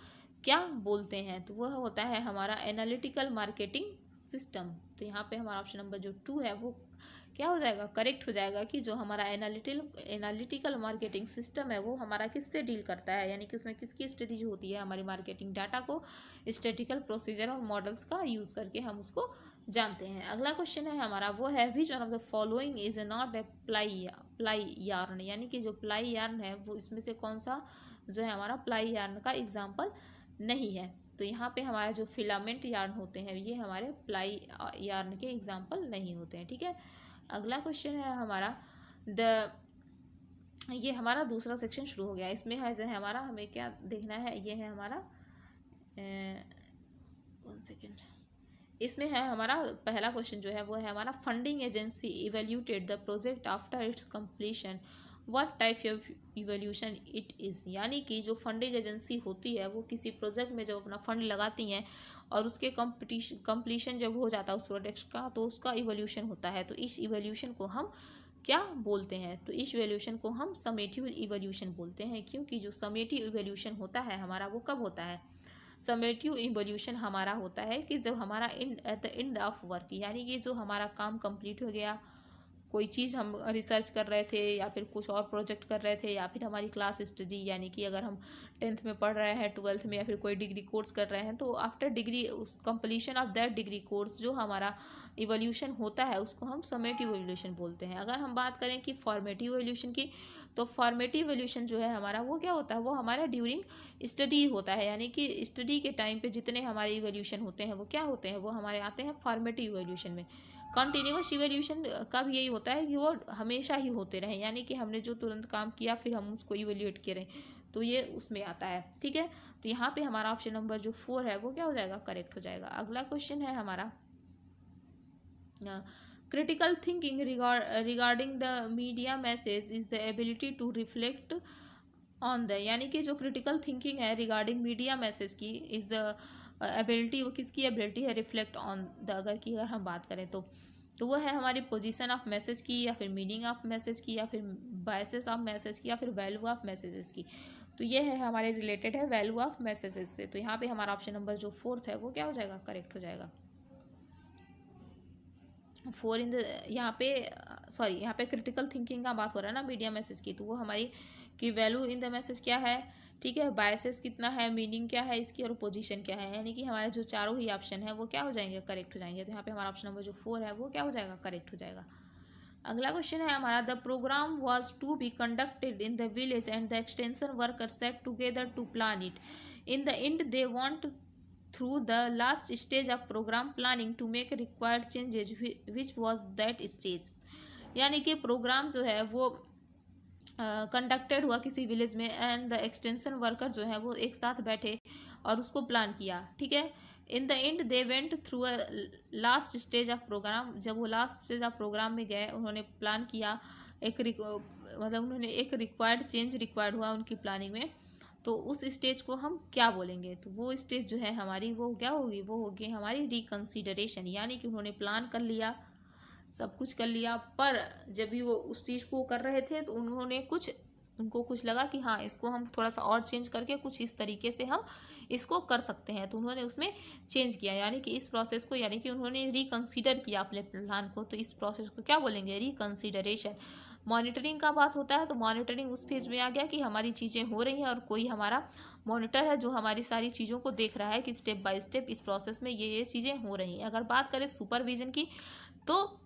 क्या बोलते हैं, तो वह होता है हमारा एनालिटिकल मार्केटिंग सिस्टम। तो यहाँ पे हमारा ऑप्शन नंबर जो 2 है वो क्या हो जाएगा, करेक्ट हो जाएगा कि जो हमारा एनालिटिकल मार्केटिंग सिस्टम है वो हमारा किससे डील करता है, यानी कि उसमें किसकी स्ट्रेटेजी होती है, हमारी मार्केटिंग डाटा को स्टैटिकल प्रोसीजर और मॉडल्स का यूज़ करके हम उसको जानते हैं। अगला क्वेश्चन है हमारा वो है, which one of the following is not a ply yarn, यानी कि जो प्लाई यार्न है वो इसमें से कौन सा जो है हमारा प्लाई यार्न का एग्जाम्पल नहीं है। तो यहाँ पे हमारा जो फिलामेंट यार्न होते हैं ये हमारे प्लाई यार्न के एग्जाम्पल नहीं होते हैं। ठीक है, अगला क्वेश्चन है हमारा ये हमारा दूसरा सेक्शन शुरू हो गया। इसमें है जो है हमारा, हमें क्या देखना है, ये है हमारा 1 सेकेंड, इसमें है हमारा पहला क्वेश्चन जो है वो है हमारा funding agency evaluated the project after it's completion, what type of evolution it is. यानी कि जो फंडिंग एजेंसी होती है वो किसी प्रोजेक्ट में जब अपना फंड लगाती हैं और उसके कंप्लीशन जब हो जाता है उस प्रोजेक्ट का, तो उसका इवोल्यूशन होता है। तो इस इवोल्यूशन को हम क्या बोलते हैं, तो इस इवोल्यूशन को हम समेटिव इवोल्यूशन बोलते हैं। क्योंकि जो समेटिव इवोल्यूशन होता है हमारा वो कब होता है, समेटिव इवोल्यूशन हमारा होता है कि जब हमारा at the end of work, यानी कि जो हमारा काम कंप्लीट हो गया, कोई चीज़ हम रिसर्च कर रहे थे या फिर कुछ और प्रोजेक्ट कर रहे थे या फिर हमारी क्लास स्टडी, यानी कि अगर हम 10th में पढ़ रहे हैं, 12th में, या फिर कोई डिग्री कोर्स कर रहे हैं, तो आफ्टर डिग्री उस completion of that degree course जो हमारा इवोल्यूशन होता है उसको हम समेटिव इवोल्यूशन बोलते हैं। अगर हम बात करें कि फॉर्मेटिव इवोल्यूशन की, तो फॉर्मेटिव इवोल्यूशन जो है हमारा वो क्या होता है, वो हमारा ड्यूरिंग स्टडी होता है। यानी कि स्टडी के टाइम पे जितने हमारे इवोल्यूशन होते हैं वो क्या होते हैं, वो हमारे आते हैं फॉर्मेटिव इवोल्यूशन में। कॉन्टिन्यूस इवोल्यूशन का भी यही होता है कि वो हमेशा ही होते रहें, यानी कि हमने जो तुरंत काम किया फिर हम उसको इवोल्यूट करें, तो ये उसमें आता है। ठीक है, तो यहाँ पे हमारा ऑप्शन नंबर जो 4 है वो क्या हो जाएगा, करेक्ट हो जाएगा। अगला क्वेश्चन है हमारा critical thinking regarding the media message is the ability to reflect on the, यानी कि जो क्रिटिकल थिंकिंग है रिगार्डिंग मीडिया मैसेज की इज द एबिलिटी, वो किसकी एबिलिटी है, रिफ्लेक्ट ऑन द, अगर हम बात करें तो वो है हमारी पोजीशन ऑफ मैसेज की, या फिर मीनिंग ऑफ मैसेज की, या फिर बायसेस ऑफ मैसेज की, या फिर वैल्यू ऑफ मैसेजेस की। तो ये है हमारे रिलेटेड है वैल्यू ऑफ मैसेजेस से। तो यहाँ पे हमारा ऑप्शन नंबर जो 4 है वो क्या हो जाएगा, करेक्ट हो जाएगा। 4 इन द, यहाँ पे सॉरी, यहाँ पे क्रिटिकल थिंकिंग का बात हो रहा है ना मीडिया मैसेज की, तो वो हमारी की वैल्यू इन द मैसेज क्या है, ठीक है, बायसेस कितना है, मीनिंग क्या है इसकी, और पोजीशन क्या है, यानी कि हमारे जो चारों ही ऑप्शन है वो क्या हो जाएंगे, करेक्ट हो जाएंगे। तो यहाँ पे हमारा ऑप्शन नंबर जो 4 है वो क्या हो जाएगा, करेक्ट हो जाएगा। अगला क्वेश्चन है हमारा the programme was to be conducted in the village and the extension worker set together to plan it, in the end they want through the last stage of program planning to make required changes, which was that stage। यानी कि programme जो है वो conducted हुआ किसी village में and the extension worker जो है वो एक साथ बैठे और उसको प्लान किया। ठीक है, in the end they went through a last stage of programme, जब वो लास्ट स्टेज ऑफ प्रोग्राम में गए उन्होंने प्लान किया, मतलब उन्होंने एक रिक्वायर्ड चेंज रिक्वायर्ड हुआ उनकी प्लानिंग में, तो उस स्टेज को हम क्या बोलेंगे, तो वो स्टेज जो है हमारी वो क्या होगी, वो होगी हमारी रिकंसीडरेशन। यानी कि उन्होंने प्लान कर लिया, सब कुछ कर लिया, पर जब भी वो उस चीज़ को कर रहे थे तो उनको कुछ लगा कि हाँ इसको हम थोड़ा सा और चेंज करके कुछ इस तरीके से हम इसको कर सकते हैं, तो उन्होंने उसमें चेंज किया। यानी कि इस प्रोसेस को, यानी कि उन्होंने रिकंसीडर किया अपने प्लान को, तो इस प्रोसेस को क्या बोलेंगे, रिकंसीडरेशन। मॉनिटरिंग का बात होता है तो मॉनिटरिंग उस फेज में आ गया कि हमारी चीज़ें हो रही हैं और कोई हमारा मॉनिटर है जो हमारी सारी चीज़ों को देख रहा है कि स्टेप बाय स्टेप इस प्रोसेस में ये चीज़ें हो रही हैं। अगर बात करें सुपरविजन की, तो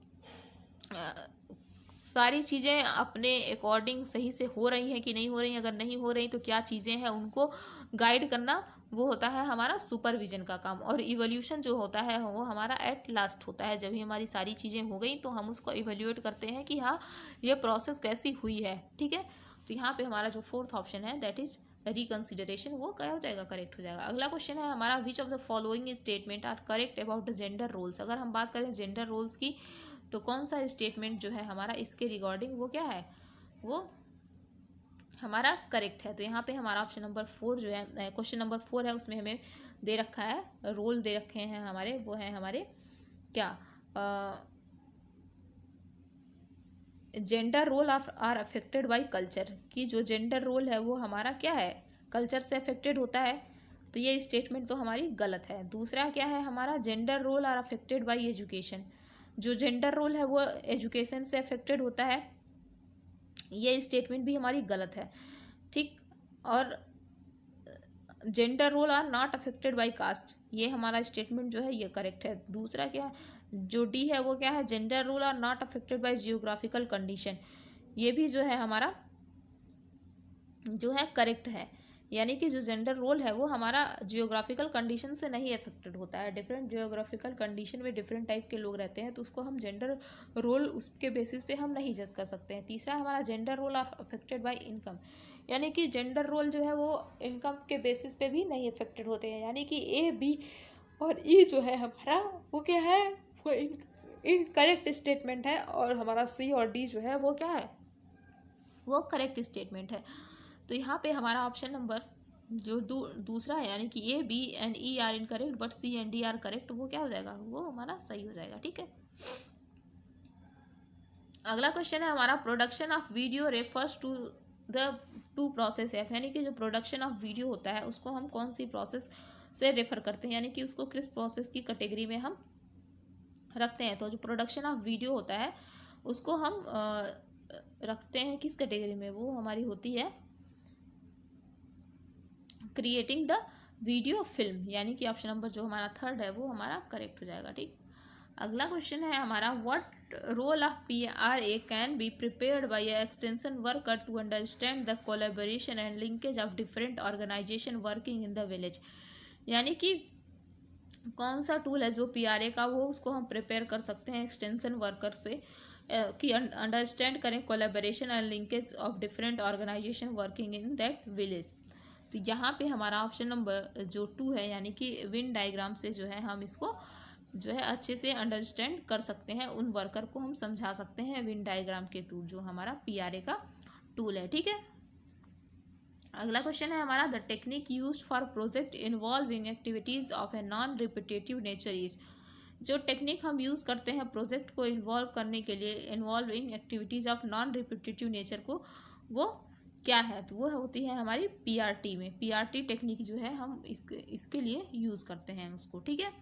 सारी चीज़ें अपने अकॉर्डिंग सही से हो रही हैं कि नहीं हो रही हैं, अगर नहीं हो रही तो क्या चीज़ें हैं उनको गाइड करना, वो होता है हमारा सुपरविजन का काम। और इवोल्यूशन जो होता है वो हमारा एट लास्ट होता है, जब भी हमारी सारी चीज़ें हो गई तो हम उसको इवेल्यूएट करते हैं कि हाँ ये प्रोसेस कैसी हुई है। ठीक है, तो यहाँ पे हमारा जो 4th ऑप्शन है दैट इज रिकंसिडरेशन, वो क्या हो जाएगा, करेक्ट हो जाएगा। अगला क्वेश्चन है हमारा which of the following statement are correct about the gender roles. अगर हम बात करें जेंडर रोल्स की, तो कौन सा स्टेटमेंट जो है हमारा इसके रिगार्डिंग वो क्या है, वो हमारा करेक्ट है। तो यहाँ पे हमारा ऑप्शन नंबर 4 जो है, क्वेश्चन नंबर 4 है, उसमें हमें दे रखा है, रोल दे रखे हैं हमारे, वो है हमारे क्या, gender role are affected by culture, कि जो जेंडर रोल है वो हमारा क्या है, कल्चर से अफेक्टेड होता है, तो ये स्टेटमेंट तो हमारी गलत है। दूसरा क्या है हमारा, gender role are affected by education, जो जेंडर रोल है वो एजुकेशन से अफेक्टेड होता है, ये स्टेटमेंट भी हमारी गलत है। ठीक, और gender role are not affected by caste, ये हमारा स्टेटमेंट जो है ये करेक्ट है। दूसरा क्या, जो डी है वो क्या है, gender role are not affected by geographical condition, ये भी जो है हमारा जो है करेक्ट है। यानी कि जो जेंडर रोल है वो हमारा जियोग्राफिकल कंडीशन से नहीं अफेक्टेड होता है। डिफरेंट जियोग्राफिकल कंडीशन में डिफरेंट टाइप के लोग रहते हैं, तो उसको हम जेंडर रोल उसके बेसिस पे हम नहीं जज कर सकते हैं। तीसरा हमारा gender role are affected by income, यानी कि जेंडर रोल जो है वो इनकम के बेसिस पे भी नहीं अफेक्टेड होते हैं। यानी कि ए, बी और ई जो है हमारा वो क्या है, वो इनकरेक्ट स्टेटमेंट है, और हमारा सी और डी जो है वो क्या है, वो करेक्ट स्टेटमेंट है। तो यहाँ पे हमारा ऑप्शन नंबर जो दूसरा है, यानी कि A, B and E are incorrect but C and D are correct, वो क्या हो जाएगा, वो हमारा सही हो जाएगा। ठीक है, अगला क्वेश्चन है हमारा, production of video refers to the to process of, यानी कि जो प्रोडक्शन ऑफ वीडियो होता है उसको हम कौन सी प्रोसेस से रेफर करते हैं, यानी कि उसको किस प्रोसेस की कैटेगरी में हम रखते हैं। तो जो प्रोडक्शन ऑफ वीडियो होता है उसको हम रखते हैं किस कैटेगरी में, वो हमारी होती है क्रिएटिंग द वीडियो फिल्म, यानी कि ऑप्शन नंबर जो हमारा थर्ड है वो हमारा करेक्ट हो जाएगा। ठीक, अगला क्वेश्चन है हमारा, what role of PRA can be prepared by extension worker to understand the collaboration and linkage of different organisation working in the village, यानी कि कौन सा टूल है जो PRA का वो उसको हम प्रिपेयर कर सकते हैं एक्सटेंशन वर्कर से कि अंडरस्टैंड करें collaboration and linkage of different organisation working in that village. तो यहाँ पे हमारा ऑप्शन नंबर जो 2 है, यानी कि विन डायग्राम से जो है हम इसको जो है अच्छे से अंडरस्टैंड कर सकते हैं, उन वर्कर को हम समझा सकते हैं विन डायग्राम के थ्रू, जो हमारा PRA का टूल है। ठीक है, अगला क्वेश्चन है हमारा, the technique used for project involving activities of a non repetitive nature is, जो टेक्निक हम यूज़ करते हैं प्रोजेक्ट को इन्वॉल्व करने के लिए involving activities of non repetitive nature को, वो क्या है, तो वो होती है हमारी PRT में, PRT टेक्निक जो है हम इसके लिए यूज़ करते हैं उसको। ठीक है,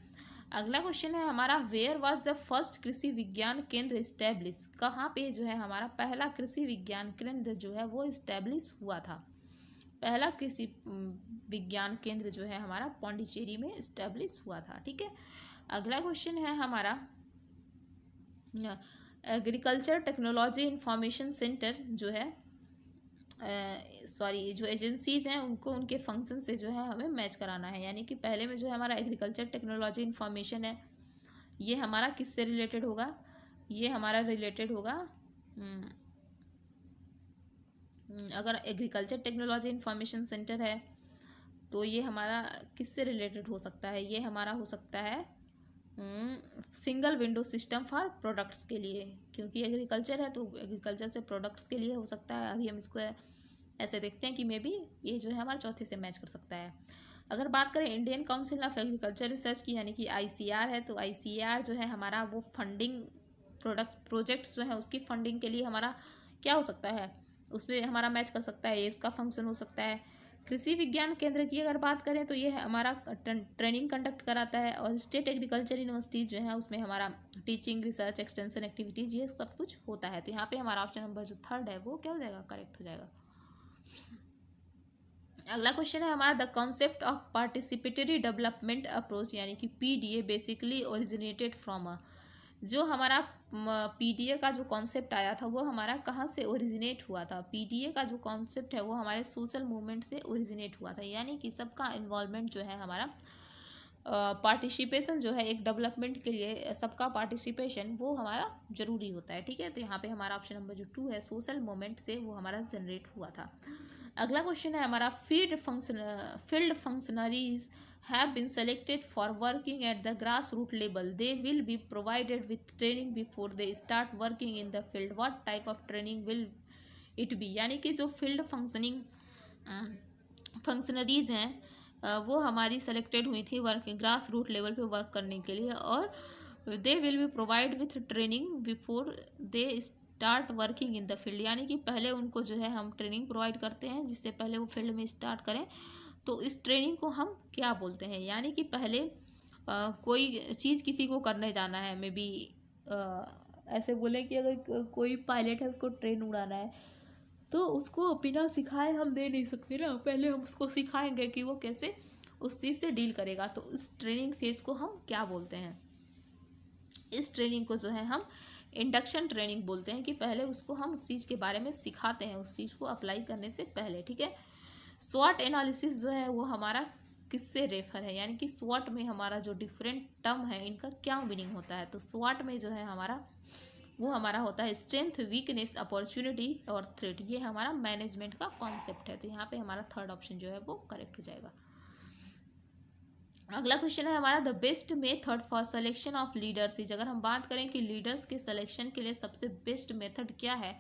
अगला क्वेश्चन है हमारा, वेयर वाज द फर्स्ट कृषि विज्ञान केंद्र इस्टेब्लिश, कहाँ पे जो है हमारा पहला कृषि विज्ञान केंद्र जो है वो इस्टेब्लिश हुआ था। पहला कृषि विज्ञान केंद्र जो है हमारा पौंडीचेरी में इस्टेब्लिश हुआ था। ठीक है, अगला क्वेश्चन है हमारा, एग्रीकल्चर टेक्नोलॉजी इंफॉर्मेशन सेंटर जो है जो एजेंसीज हैं उनको उनके फंक्शन से जो है हमें मैच कराना है। यानी कि पहले में जो है हमारा एग्रीकल्चर टेक्नोलॉजी इंफॉर्मेशन है, ये हमारा किससे रिलेटेड होगा, ये हमारा रिलेटेड होगा अगर एग्रीकल्चर टेक्नोलॉजी इंफॉर्मेशन सेंटर है तो ये हमारा किससे रिलेटेड हो सकता है, ये हमारा हो सकता है single window system for products के लिए, क्योंकि एग्रीकल्चर है तो एग्रीकल्चर से प्रोडक्ट्स के लिए हो सकता है। अभी हम इसको ऐसे देखते हैं कि मे बी ये जो है हमारा चौथे से मैच कर सकता है। अगर बात करें Indian council of agriculture research की, यानी कि ICR है, तो ICR जो है हमारा वो फंडिंग प्रोजेक्ट्स जो है उसकी फंडिंग के लिए हमारा क्या हो सकता है, उसमें हमारा मैच कर सकता है, ये इसका फंक्शन हो सकता है। कृषि विज्ञान केंद्र की अगर बात करें तो ये हमारा ट्रेनिंग कंडक्ट कराता है, और स्टेट एग्रीकल्चर यूनिवर्सिटीज़ जो है उसमें हमारा टीचिंग, रिसर्च, एक्सटेंशन एक्टिविटीज़ ये सब कुछ होता है। तो यहाँ पे हमारा ऑप्शन नंबर जो थर्ड है वो क्या हो जाएगा, करेक्ट हो जाएगा। अगला क्वेश्चन है हमारा, the concept of participatory development approach, यानी कि PDA बेसिकली ओरिजिनेटेड फ्रॉम जो हमारा PDA का जो कॉन्सेप्ट आया था वो हमारा कहाँ से ओरिजिनेट हुआ था। PDA का जो कॉन्सेप्ट है वो हमारे सोशल मूवमेंट से ओरिजिनेट हुआ था, यानी कि सबका इन्वॉल्वमेंट जो है हमारा पार्टिसिपेशन जो है एक डेवलपमेंट के लिए सबका पार्टिसिपेशन वो हमारा ज़रूरी होता है। ठीक है, तो यहाँ पे हमारा ऑप्शन नंबर जो 2 है सोशल मूवमेंट से वो हमारा जनरेट हुआ था। अगला क्वेश्चन है हमारा, field functionaries have been selected for working at the grassroots level. They will be provided with training before they start working in the field. What type of training will it be? यानी कि जो field functionaries हैं वो हमारी selected हुई थी grass root level पे work करने के लिए, और they will be provide with training before they start working in the field, यानी कि पहले उनको जो है हम ट्रेनिंग प्रोवाइड करते हैं जिससे पहले वो फील्ड में स्टार्ट करें। तो इस ट्रेनिंग को हम क्या बोलते हैं, यानी कि पहले कोई चीज़ किसी को करने जाना है, मे बी ऐसे बोलें कि अगर कोई पायलट है उसको ट्रेन उड़ाना है तो उसको बिना सिखाए हम दे नहीं सकते ना, पहले हम उसको सिखाएंगे कि वो कैसे उस चीज़ से डील करेगा। तो इस ट्रेनिंग फेज को हम क्या बोलते हैं, इस ट्रेनिंग को जो है हम इंडक्शन ट्रेनिंग बोलते हैं, कि पहले उसको हम उस चीज़ के बारे में सिखाते हैं उस चीज़ को अप्लाई करने से पहले। ठीक है, स्वॉट एनालिसिस जो है वो हमारा किससे रेफर है, यानी कि स्वॉट में हमारा जो डिफरेंट टर्म है इनका क्या मीनिंग होता है। तो स्वॉट में जो है हमारा वो हमारा होता है स्ट्रेंथ, वीकनेस, अपॉर्चुनिटी और थ्रेट। ये हमारा मैनेजमेंट का कॉन्सेप्ट है। तो यहाँ पे हमारा थर्ड ऑप्शन जो है वो करेक्ट हो जाएगा। अगला क्वेश्चन है हमारा the best method for selection of leaders is. अगर हम बात करें कि लीडर्स के सिलेक्शन के लिए सबसे बेस्ट मेथड क्या है,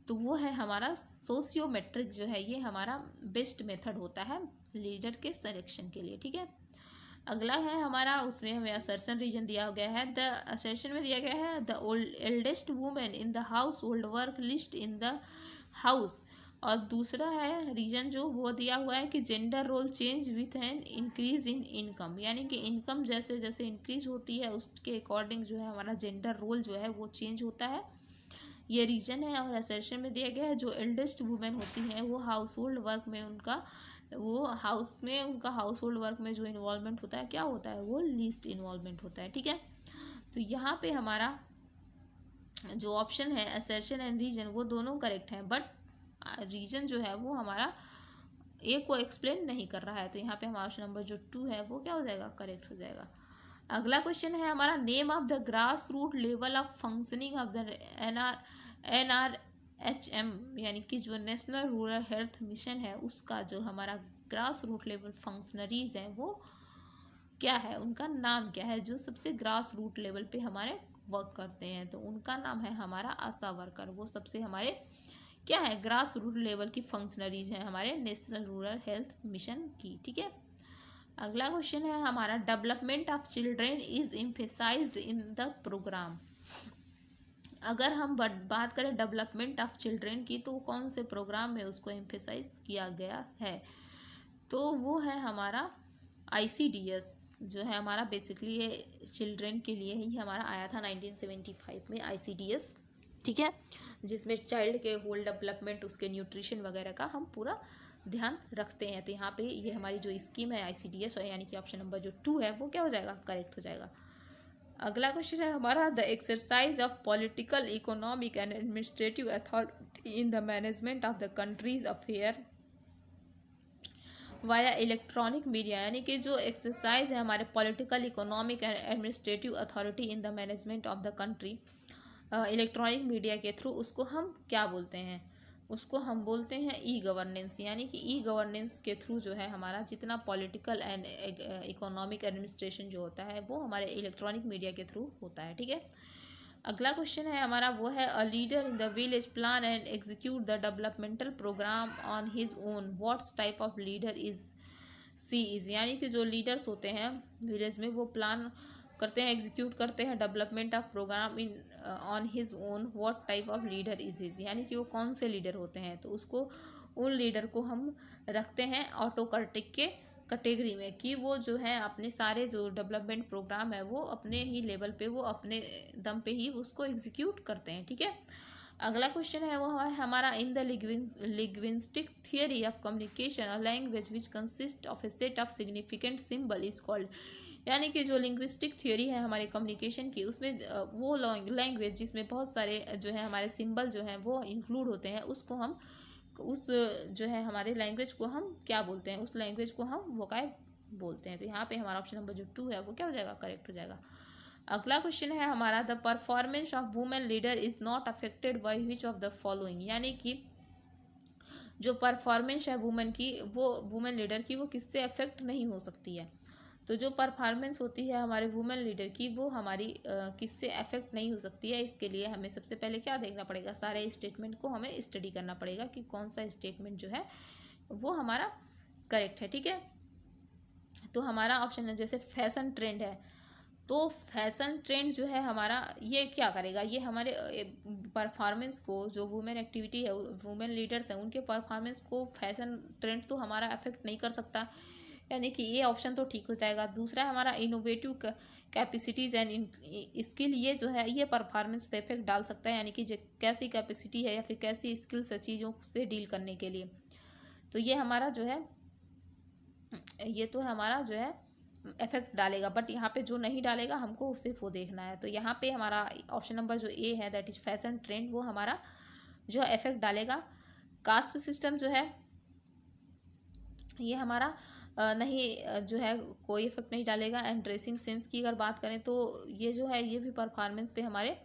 तो वो है हमारा सोशियोमेट्रिक जो है, ये हमारा बेस्ट मेथड होता है लीडर के सिलेक्शन के लिए। ठीक है, अगला है हमारा, उसमें हमें असर्शन रीजन दिया गया है। द असर्शन में दिया गया है the eldest women in the house hold work list in the house. और दूसरा है रीजन जो वो दिया हुआ है कि gender role change with an increase in income, यानी कि इनकम जैसे जैसे इंक्रीज होती है उसके अकॉर्डिंग जो है हमारा जेंडर रोल जो है वो चेंज होता है, ये रीजन है। और असर्शन में दिया गया है जो एल्डेस्ट वुमेन होती हैं वो हाउस होल्ड वर्क में उनका हाउस होल्ड वर्क में जो इन्वॉल्वमेंट होता है क्या होता है, वो लीस्ट इन्वॉल्वमेंट होता है। ठीक है, तो यहाँ पे हमारा जो ऑप्शन है असर्शन एंड रीजन वो दोनों करेक्ट हैं, बट रीजन जो है वो हमारा एक को एक्सप्लेन नहीं कर रहा है। तो यहाँ पे हमारा ऑप्शन नंबर जो 2 है वो क्या हो जाएगा, करेक्ट हो जाएगा। अगला क्वेश्चन है हमारा name of the grass root level of functioning of the NRHM, यानी कि जो नेशनल रूरल हेल्थ मिशन है उसका जो हमारा ग्रास रूट लेवल फंक्शनरीज हैं वो क्या है, उनका नाम क्या है, जो सबसे ग्रास रूट लेवल पे हमारे वर्क करते हैं। तो उनका नाम है हमारा आशा वर्कर। वो सबसे हमारे क्या है, ग्रास रूट लेवल की फंक्शनरीज हैं हमारे नेशनल रूरल हेल्थ मिशन की। ठीक है, अगला क्वेश्चन है हमारा development of children is emphasised in the programme. अगर हम बात करें डेवलपमेंट ऑफ चिल्ड्रेन की तो कौन से प्रोग्राम में उसको एम्फेसाइज किया गया है, तो वो है हमारा ICDS जो है हमारा बेसिकली ये चिल्ड्रेन के लिए ही हमारा आया था 1975 में ICDS। ठीक है, जिसमें चाइल्ड के होल डेवलपमेंट, उसके न्यूट्रिशन वगैरह का हम पूरा ध्यान रखते हैं। तो यहाँ पे ये हमारी जो स्कीम है ICDS, और यानी कि ऑप्शन नंबर जो 2 है वो क्या हो जाएगा, करेक्ट हो जाएगा। अगला क्वेश्चन है हमारा the exercise of political, economic and administrative authority in the management of the countries affair via electronic media, यानी कि जो एक्सरसाइज है हमारे political, economic and administrative authority in the management of the country electronic media के through, उसको हम क्या बोलते हैं, उसको हम बोलते हैं ई गवर्नेंस। यानी कि ई गवर्नेंस के थ्रू जो है हमारा जितना पॉलिटिकल एंड इकोनॉमिक एडमिनिस्ट्रेशन जो होता है वो हमारे इलेक्ट्रॉनिक मीडिया के थ्रू होता है। ठीक है, अगला क्वेश्चन है हमारा वो है a leader in the village plan and execute the developmental programme on his own, what's type of leader is she is. यानी कि जो लीडर्स होते हैं विलेज में वो प्लान करते हैं, एग्जीक्यूट करते हैं development of programme in on his own, what type of leader is his, यानी कि वो कौन से लीडर होते हैं। तो उसको उन लीडर को हम रखते हैं ऑटोक्रेटिक के कैटेगरी में, कि वो जो है अपने सारे जो डेवलपमेंट प्रोग्राम है वो अपने ही लेवल पे, वो अपने दम पे ही उसको एग्जीक्यूट करते हैं। ठीक है, अगला क्वेश्चन है वो हमारा in the linguistic theory of communication a language which consist of A set of significant symbol is called, यानी कि जो लिंग्विस्टिक थियोरी है हमारे कम्युनिकेशन की उसमें वो लैंग्वेज जिसमें बहुत सारे जो है हमारे सिंबल जो हैं वो इंक्लूड होते हैं, उसको हम उस जो है हमारे लैंग्वेज को हम क्या बोलते हैं, उस लैंग्वेज को हम वोकैब बोलते हैं। तो यहाँ पे हमारा ऑप्शन नंबर जो 2 है वो क्या हो जाएगा, करेक्ट हो जाएगा। अगला क्वेश्चन है हमारा the performance of women leader is not affected by which of the following, यानी कि जो परफॉर्मेंस है वुमेन की, वो वुमेन लीडर की वो किससे अफेक्ट नहीं हो सकती है। तो जो परफॉर्मेंस होती है हमारे वुमेन लीडर की वो हमारी किससे अफेक्ट नहीं हो सकती है। इसके लिए हमें सबसे पहले क्या देखना पड़ेगा, सारे स्टेटमेंट को हमें स्टडी करना पड़ेगा कि कौन सा स्टेटमेंट जो है वो हमारा करेक्ट है। ठीक है, तो हमारा ऑप्शन है जैसे फैशन ट्रेंड है, तो फैशन ट्रेंड जो है हमारा ये क्या करेगा, ये हमारे परफॉर्मेंस को, जो वुमेन एक्टिविटी है वुमेन लीडर्स हैं उनके परफॉर्मेंस को फैशन ट्रेंड तो हमारा अफेक्ट नहीं कर सकता, यानी कि ये ऑप्शन तो ठीक हो जाएगा। दूसरा हमारा इनोवेटिव कैपेसिटीज़ एंड स्किल, ये जो है ये परफॉर्मेंस पे इफेक्ट डाल सकता है, यानी कि कैसी कैपेसिटी है या फिर कैसी स्किल्स है चीज़ों से डील करने के लिए, तो ये हमारा जो है ये तो हमारा जो है इफेक्ट डालेगा। बट यहाँ पे जो नहीं डालेगा हमको सिर्फ वो देखना है। तो यहाँ पे हमारा ऑप्शन नंबर जो ए है दैट इज फैशन ट्रेंड, वो हमारा जो इफेक्ट डालेगा। कास्ट सिस्टम जो है ये हमारा नहीं जो है कोई इफेक्ट नहीं डालेगा। एंड ड्रेसिंग सेंस की अगर बात करें तो ये जो है ये भी परफॉर्मेंस पे हमारे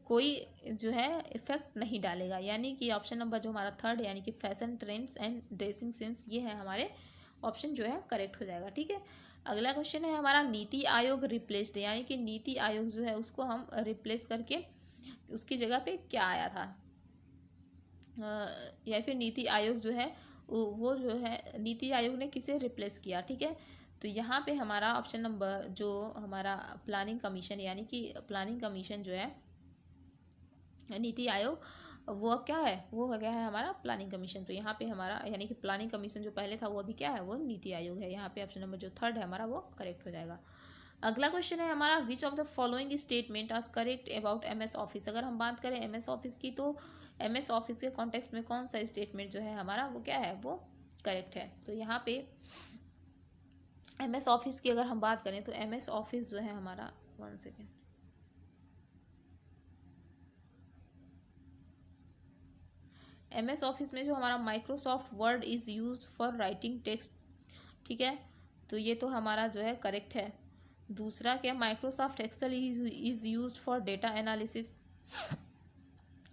कोई जो है इफेक्ट नहीं डालेगा। यानी कि ऑप्शन नंबर जो हमारा थर्ड यानी कि fashion trends and dressing sense ये है हमारे ऑप्शन जो है करेक्ट हो जाएगा। ठीक है, अगला क्वेश्चन है हमारा नीति आयोग रिप्लेस्ड, यानी कि नीति आयोग जो है उसको हम रिप्लेस करके उसकी जगह पे क्या आया था, या फिर नीति आयोग जो है वो जो है नीति आयोग ने किसे रिप्लेस किया। ठीक है, तो यहाँ पे हमारा ऑप्शन नंबर जो हमारा प्लानिंग कमीशन, यानी कि प्लानिंग कमीशन जो है नीति आयोग वो क्या है, वो हो गया है हमारा प्लानिंग कमीशन। तो यहाँ पे हमारा यानी कि प्लानिंग कमीशन जो पहले था वो अभी क्या है, वो नीति आयोग है। यहाँ पे ऑप्शन नंबर जो थर्ड है हमारा वो करेक्ट हो जाएगा। अगला क्वेश्चन है हमारा which of the following statement are correct about MS Office. अगर हम बात करें एमएस ऑफिस की तो एमएस ऑफिस के कॉन्टेक्स्ट में कौन सा स्टेटमेंट जो है हमारा वो क्या है, वो करेक्ट है। तो यहाँ पे एमएस ऑफिस की अगर हम बात करें तो एमएस ऑफिस जो है हमारा, वन सेकेंड, एमएस ऑफिस में जो हमारा Microsoft word is use for writing text. ठीक है, तो ये तो हमारा जो है करेक्ट है। दूसरा क्या, Microsoft Excel is use for data analysis.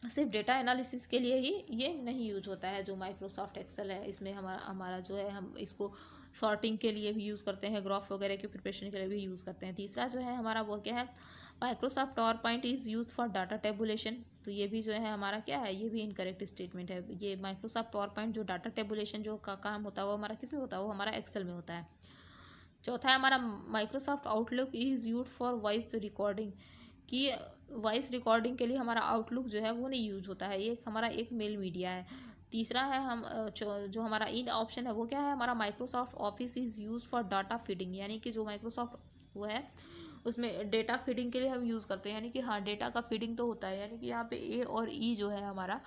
सिर्फ डेटा एनालिसिस के लिए ही ये नहीं यूज होता है जो माइक्रोसॉफ्ट एक्सेल है, इसमें हमारा जो है हम इसको सॉर्टिंग के लिए भी यूज़ करते हैं, ग्राफ वगैरह की प्रिपरेशन के लिए भी यूज़ करते हैं। तीसरा जो है हमारा वो क्या है, Microsoft power point is use for data tabulation. तो ये भी जो है हमारा क्या है, ये भी इनकरेक्ट स्टेटमेंट है। ये माइक्रोसॉफ्ट पावर पॉइंट जो डाटा टेबुलेशन जो का काम होता है वो हमारा किस में होता है, वो हमारा एक्सेल में होता है। चौथा है हमारा Microsoft outlook is use for voice recording, कि वॉइस रिकॉर्डिंग के लिए हमारा आउटलुक जो है वो नहीं यूज होता है, ये हमारा एक मेल मीडिया है। तीसरा है हम जो हमारा इन ऑप्शन है वो क्या है, हमारा Microsoft office is use for data feeding, यानी कि जो माइक्रोसॉफ्ट वो है उसमें डेटा फीडिंग के लिए हम यूज़ करते हैं, यानी कि हाँ डेटा का फीडिंग तो होता है। यानी कि यहाँ पे ए और ई जो है हमारा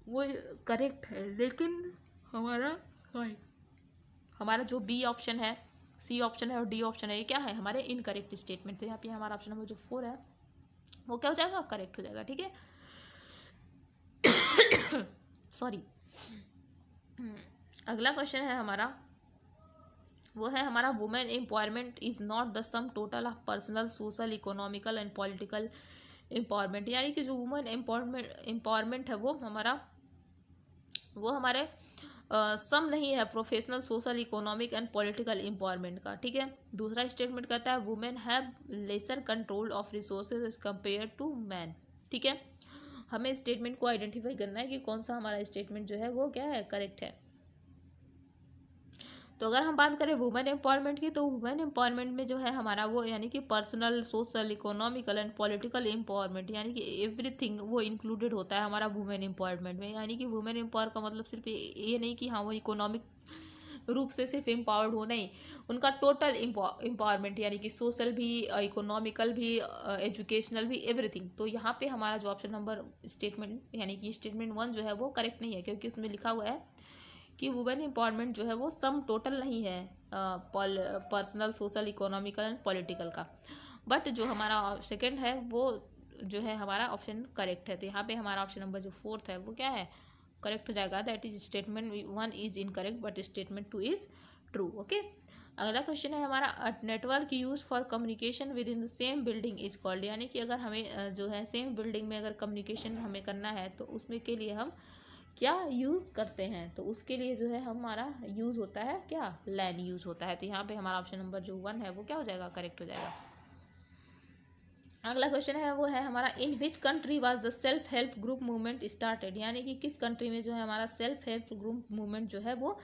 वो करेक्ट है, लेकिन हमारा हमारा जो बी ऑप्शन है, सी ऑप्शन है और डी ऑप्शन है ये क्या है, हमारे इनकरेक्ट स्टेटमेंट। तो यहाँ पे हमारा ऑप्शन नंबर जो 4 है वो क्या हो जाएगा, करेक्ट हो जाएगा। ठीक है, सॉरी। अगला क्वेश्चन है हमारा वो है हमारा women empowerment is not the sum total of personal social economical and political empowerment, यानी कि जो वुमेन एम्पावरमेंट है वो हमारे सम नहीं है professional social economic and political empowerment का। ठीक है, दूसरा स्टेटमेंट कहता है women have lesser control of resources as compare to man. ठीक है, हमें स्टेटमेंट को आइडेंटिफाई करना है कि कौन सा हमारा स्टेटमेंट जो है वो क्या है, करेक्ट है। तो अगर हम बात करें वुमेन एम्पावरमेंट की तो वुमेन एम्पावरमेंट में जो है हमारा वो यानी कि personal social economical and political empowerment, यानी कि एवरीथिंग वो इंक्लूडेड होता है हमारा वुमेन एम्पावरमेंट में। यानी कि वुमेन एम्पावर का मतलब सिर्फ ये नहीं कि हाँ वो इकोनॉमिक रूप से सिर्फ एम्पावर्ड हो, नहीं, उनका टोटल एम्पावरमेंट यानी कि सोशल भी, इकोनॉमिकल भी, एजुकेशनल भी, एवरीथिंग। तो यहाँ पे हमारा जो ऑप्शन नंबर स्टेटमेंट यानी कि स्टेटमेंट 1 जो है वो करेक्ट नहीं है, क्योंकि उसमें लिखा हुआ है कि वुमेन एम्पावरमेंट जो है वो सम टोटल नहीं है personal social economical and political का। बट जो हमारा सेकंड है वो जो है हमारा ऑप्शन करेक्ट है। तो यहाँ पे हमारा ऑप्शन नंबर जो 4 है वो क्या है, करेक्ट हो जाएगा। That is statement 1 is incorrect but statement 2 is true. Okay, अगला क्वेश्चन है हमारा network use for communication with in the same building is called, यानी कि अगर हमें जो है सेम बिल्डिंग में अगर कम्युनिकेशन हमें करना है तो उसमें के लिए हम क्या यूज़ करते हैं, तो उसके लिए जो है हमारा यूज़ होता है क्या, लैन यूज़ होता है। तो यहाँ पे हमारा ऑप्शन नंबर जो 1 है वो क्या हो जाएगा, करेक्ट हो जाएगा। अगला क्वेश्चन है वो है हमारा in which country was the self help group movement started, यानी कि किस कंट्री में जो है हमारा सेल्फ हेल्प ग्रुप मूवमेंट जो है वो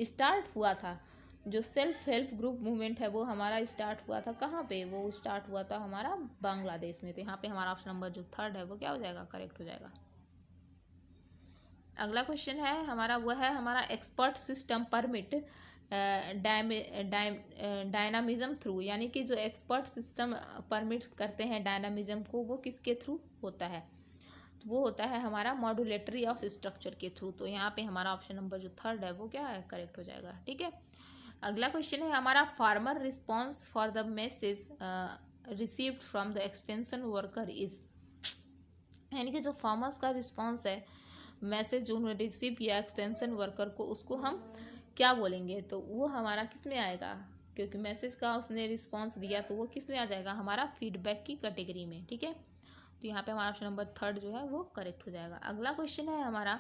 स्टार्ट हुआ था। जो सेल्फ हेल्प ग्रुप मूवमेंट है वो हमारा स्टार्ट हुआ था कहाँ पे, वो स्टार्ट हुआ था हमारा बांग्लादेश में। तो यहाँ पे हमारा ऑप्शन नंबर जो 3 है वो क्या हो जाएगा, करेक्ट हो जाएगा। अगला क्वेश्चन है हमारा वो है हमारा expert system permit dynamism through, यानी कि जो एक्सपर्ट सिस्टम परमिट करते हैं डायनामिज्म को वो किसके थ्रू होता है, तो वो होता है हमारा मॉड्यूलेटरी ऑफ स्ट्रक्चर के थ्रू। तो यहाँ पे हमारा ऑप्शन नंबर जो 3 है वो क्या है, करेक्ट हो जाएगा। ठीक है, अगला क्वेश्चन है हमारा farmer response for the message received from the extension worker is, यानी कि जो फार्मर्स का रिस्पॉन्स है मैसेज जो उन्होंने रिसीव किया एक्सटेंशन वर्कर को, उसको हम क्या बोलेंगे, तो वो हमारा किस में आएगा, क्योंकि मैसेज का उसने रिस्पॉन्स दिया तो वो किस में आ जाएगा, हमारा फीडबैक की कैटेगरी में। ठीक है, तो यहाँ पे हमारा ऑप्शन नंबर 3 जो है वो करेक्ट हो जाएगा। अगला क्वेश्चन है हमारा,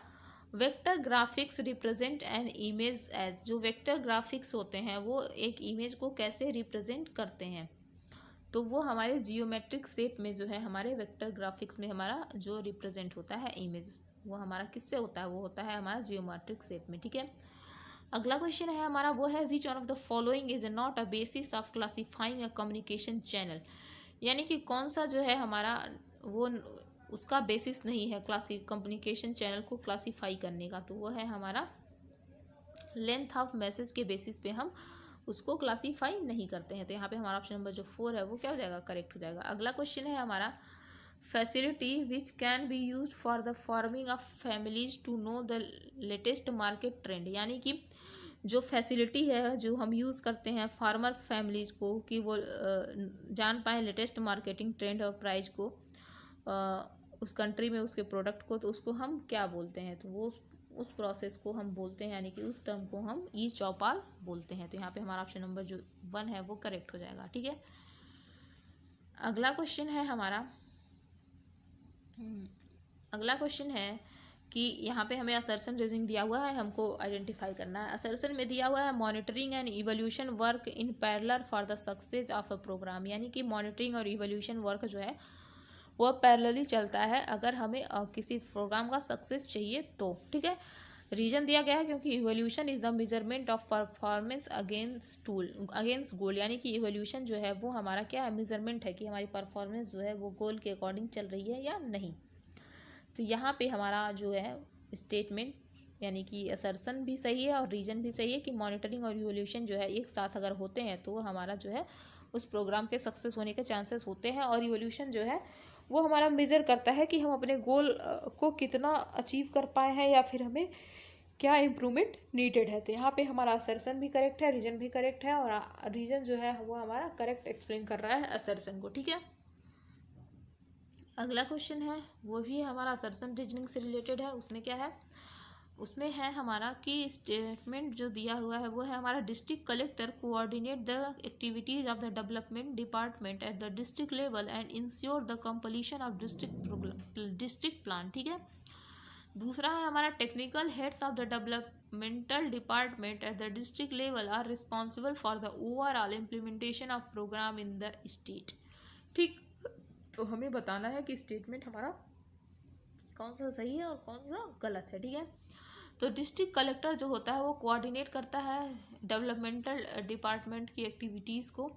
vector graphics represent an image as. जो वेक्टर ग्राफिक्स होते हैं वो एक इमेज को कैसे रिप्रेजेंट करते हैं, तो वो हमारे जियोमेट्रिक शेप में जो है, हमारे वेक्टर ग्राफिक्स में हमारा जो रिप्रेजेंट होता है इमेज, वो हमारा किससे होता है, वो होता है हमारा जियोमेट्रिक शेप में। ठीक है, अगला क्वेश्चन है हमारा, वो है which one of the following is not a basis of classifying a communication channel. यानी कि कौन सा जो है हमारा वो उसका बेसिस नहीं है कम्युनिकेशन चैनल को क्लासीफाई करने का, तो वो है हमारा लेंथ ऑफ मैसेज के बेसिस पे हम उसको क्लासीफाई नहीं करते हैं। तो यहाँ पे हमारा ऑप्शन नंबर जो 4 है वो क्या हो जाएगा, करेक्ट हो जाएगा। अगला क्वेश्चन है हमारा, facility which can be use for the farming of families to know the latest market trend. यानी कि जो फैसिलिटी है जो हम यूज़ करते हैं फार्मर फैमिलीज़ को कि वो जान पाएँ लेटेस्ट मार्केटिंग ट्रेंड और प्राइस को उस कंट्री में उसके प्रोडक्ट को, तो उसको हम क्या बोलते हैं, तो वो उस प्रोसेस को हम बोलते हैं, यानी कि उस टर्म को हम ई चौपाल बोलते हैं। तो यहाँ पे हमारा ऑप्शन नंबर जो 1 है वो करेक्ट हो जाएगा। ठीक है, अगला क्वेश्चन है हमारा, अगला क्वेश्चन है कि यहाँ पे हमें असर्शन रीजनिंग दिया हुआ है, हमको आइडेंटिफाई करना है। असर्शन में दिया हुआ है monitoring and evolution work in parallel for the success of a programme. यानी कि मॉनिटरिंग और इवोल्यूशन वर्क जो है वो पैरेलली चलता है अगर हमें किसी प्रोग्राम का सक्सेस चाहिए तो। ठीक है, रीजन दिया गया है क्योंकि evolution is the measurement of performance against goal. यानी कि इवोल्यूशन जो है वो हमारा क्या है, मेजरमेंट है कि हमारी परफॉर्मेंस जो है वो गोल के अकॉर्डिंग चल रही है या नहीं। तो यहाँ पे हमारा जो है स्टेटमेंट यानी कि असर्शन भी सही है और रीजन भी सही है कि मॉनिटरिंग और इवोल्यूशन जो है एक साथ अगर होते हैं तो हमारा जो है उस प्रोग्राम के सक्सेस होने के चांसेस होते हैं। और इवोल्यूशन जो है वो हमारा मेज़र करता है कि हम अपने गोल को कितना अचीव कर पाए हैं या फिर हमें क्या इम्प्रूवमेंट नीडेड है। तो यहाँ पे हमारा असर्शन भी करेक्ट है, रीजन भी करेक्ट है, और रीजन जो है वो हमारा करेक्ट एक्सप्लेन कर रहा है असर्शन को। ठीक है, अगला क्वेश्चन है वो भी हमारा असर्शन रीजनिंग से रिलेटेड है। उसमें क्या है, उसमें है हमारा कि स्टेटमेंट जो दिया हुआ है वो है हमारा, district collector coordinate the activities of the development department at the district level and ensure the completion of district plan. ठीक है, दूसरा है हमारा, technical heads of the developmental department at the district level are responsible for the overall implementation of programme in the state. ठीक, तो हमें बताना है कि स्टेटमेंट हमारा कौन सा सही है और कौन सा गलत है। ठीक है, तो डिस्ट्रिक्ट कलेक्टर जो होता है वो कोऑर्डिनेट करता है डेवलपमेंटल डिपार्टमेंट की एक्टिविटीज़ को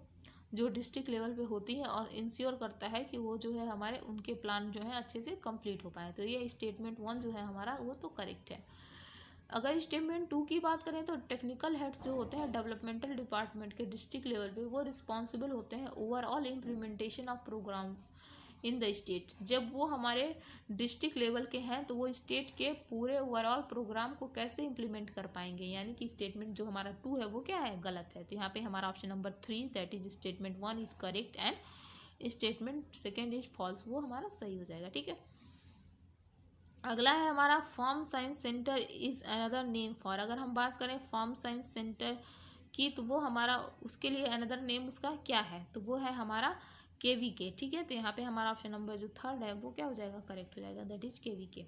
जो डिस्ट्रिक्ट लेवल पे होती है और इंश्योर करता है कि वो जो है हमारे उनके प्लान जो है अच्छे से कंप्लीट हो पाए। तो ये स्टेटमेंट 1 जो है हमारा वो तो करेक्ट है। अगर स्टेटमेंट 2 की बात करें तो टेक्निकल हेड्स जो होते हैं डेवलपमेंटल डिपार्टमेंट के डिस्ट्रिक्ट लेवल पे वो रिस्पॉन्सिबल होते हैं overall implementation of programme in the state. जब वो हमारे डिस्ट्रिक्ट लेवल के हैं तो वो स्टेट के पूरे ओवरऑल प्रोग्राम को कैसे इम्प्लीमेंट कर पाएंगे, यानी कि स्टेटमेंट जो हमारा 2 है वो क्या है, गलत है। तो यहाँ पे हमारा option number 3 that is statement 1 is correct and statement 2 is false, वो हमारा सही हो जाएगा। ठीक है, अगला है हमारा, form science centre is another name for. अगर हम बात करें फॉर्म साइंस सेंटर की तो वो हमारा उसके लिए अनदर नेम उसका क्या है, तो वो है हमारा KVK। ठीक है, तो यहाँ पे हमारा ऑप्शन नंबर जो 3 है वो क्या हो जाएगा, करेक्ट हो जाएगा, दैट इज KVK।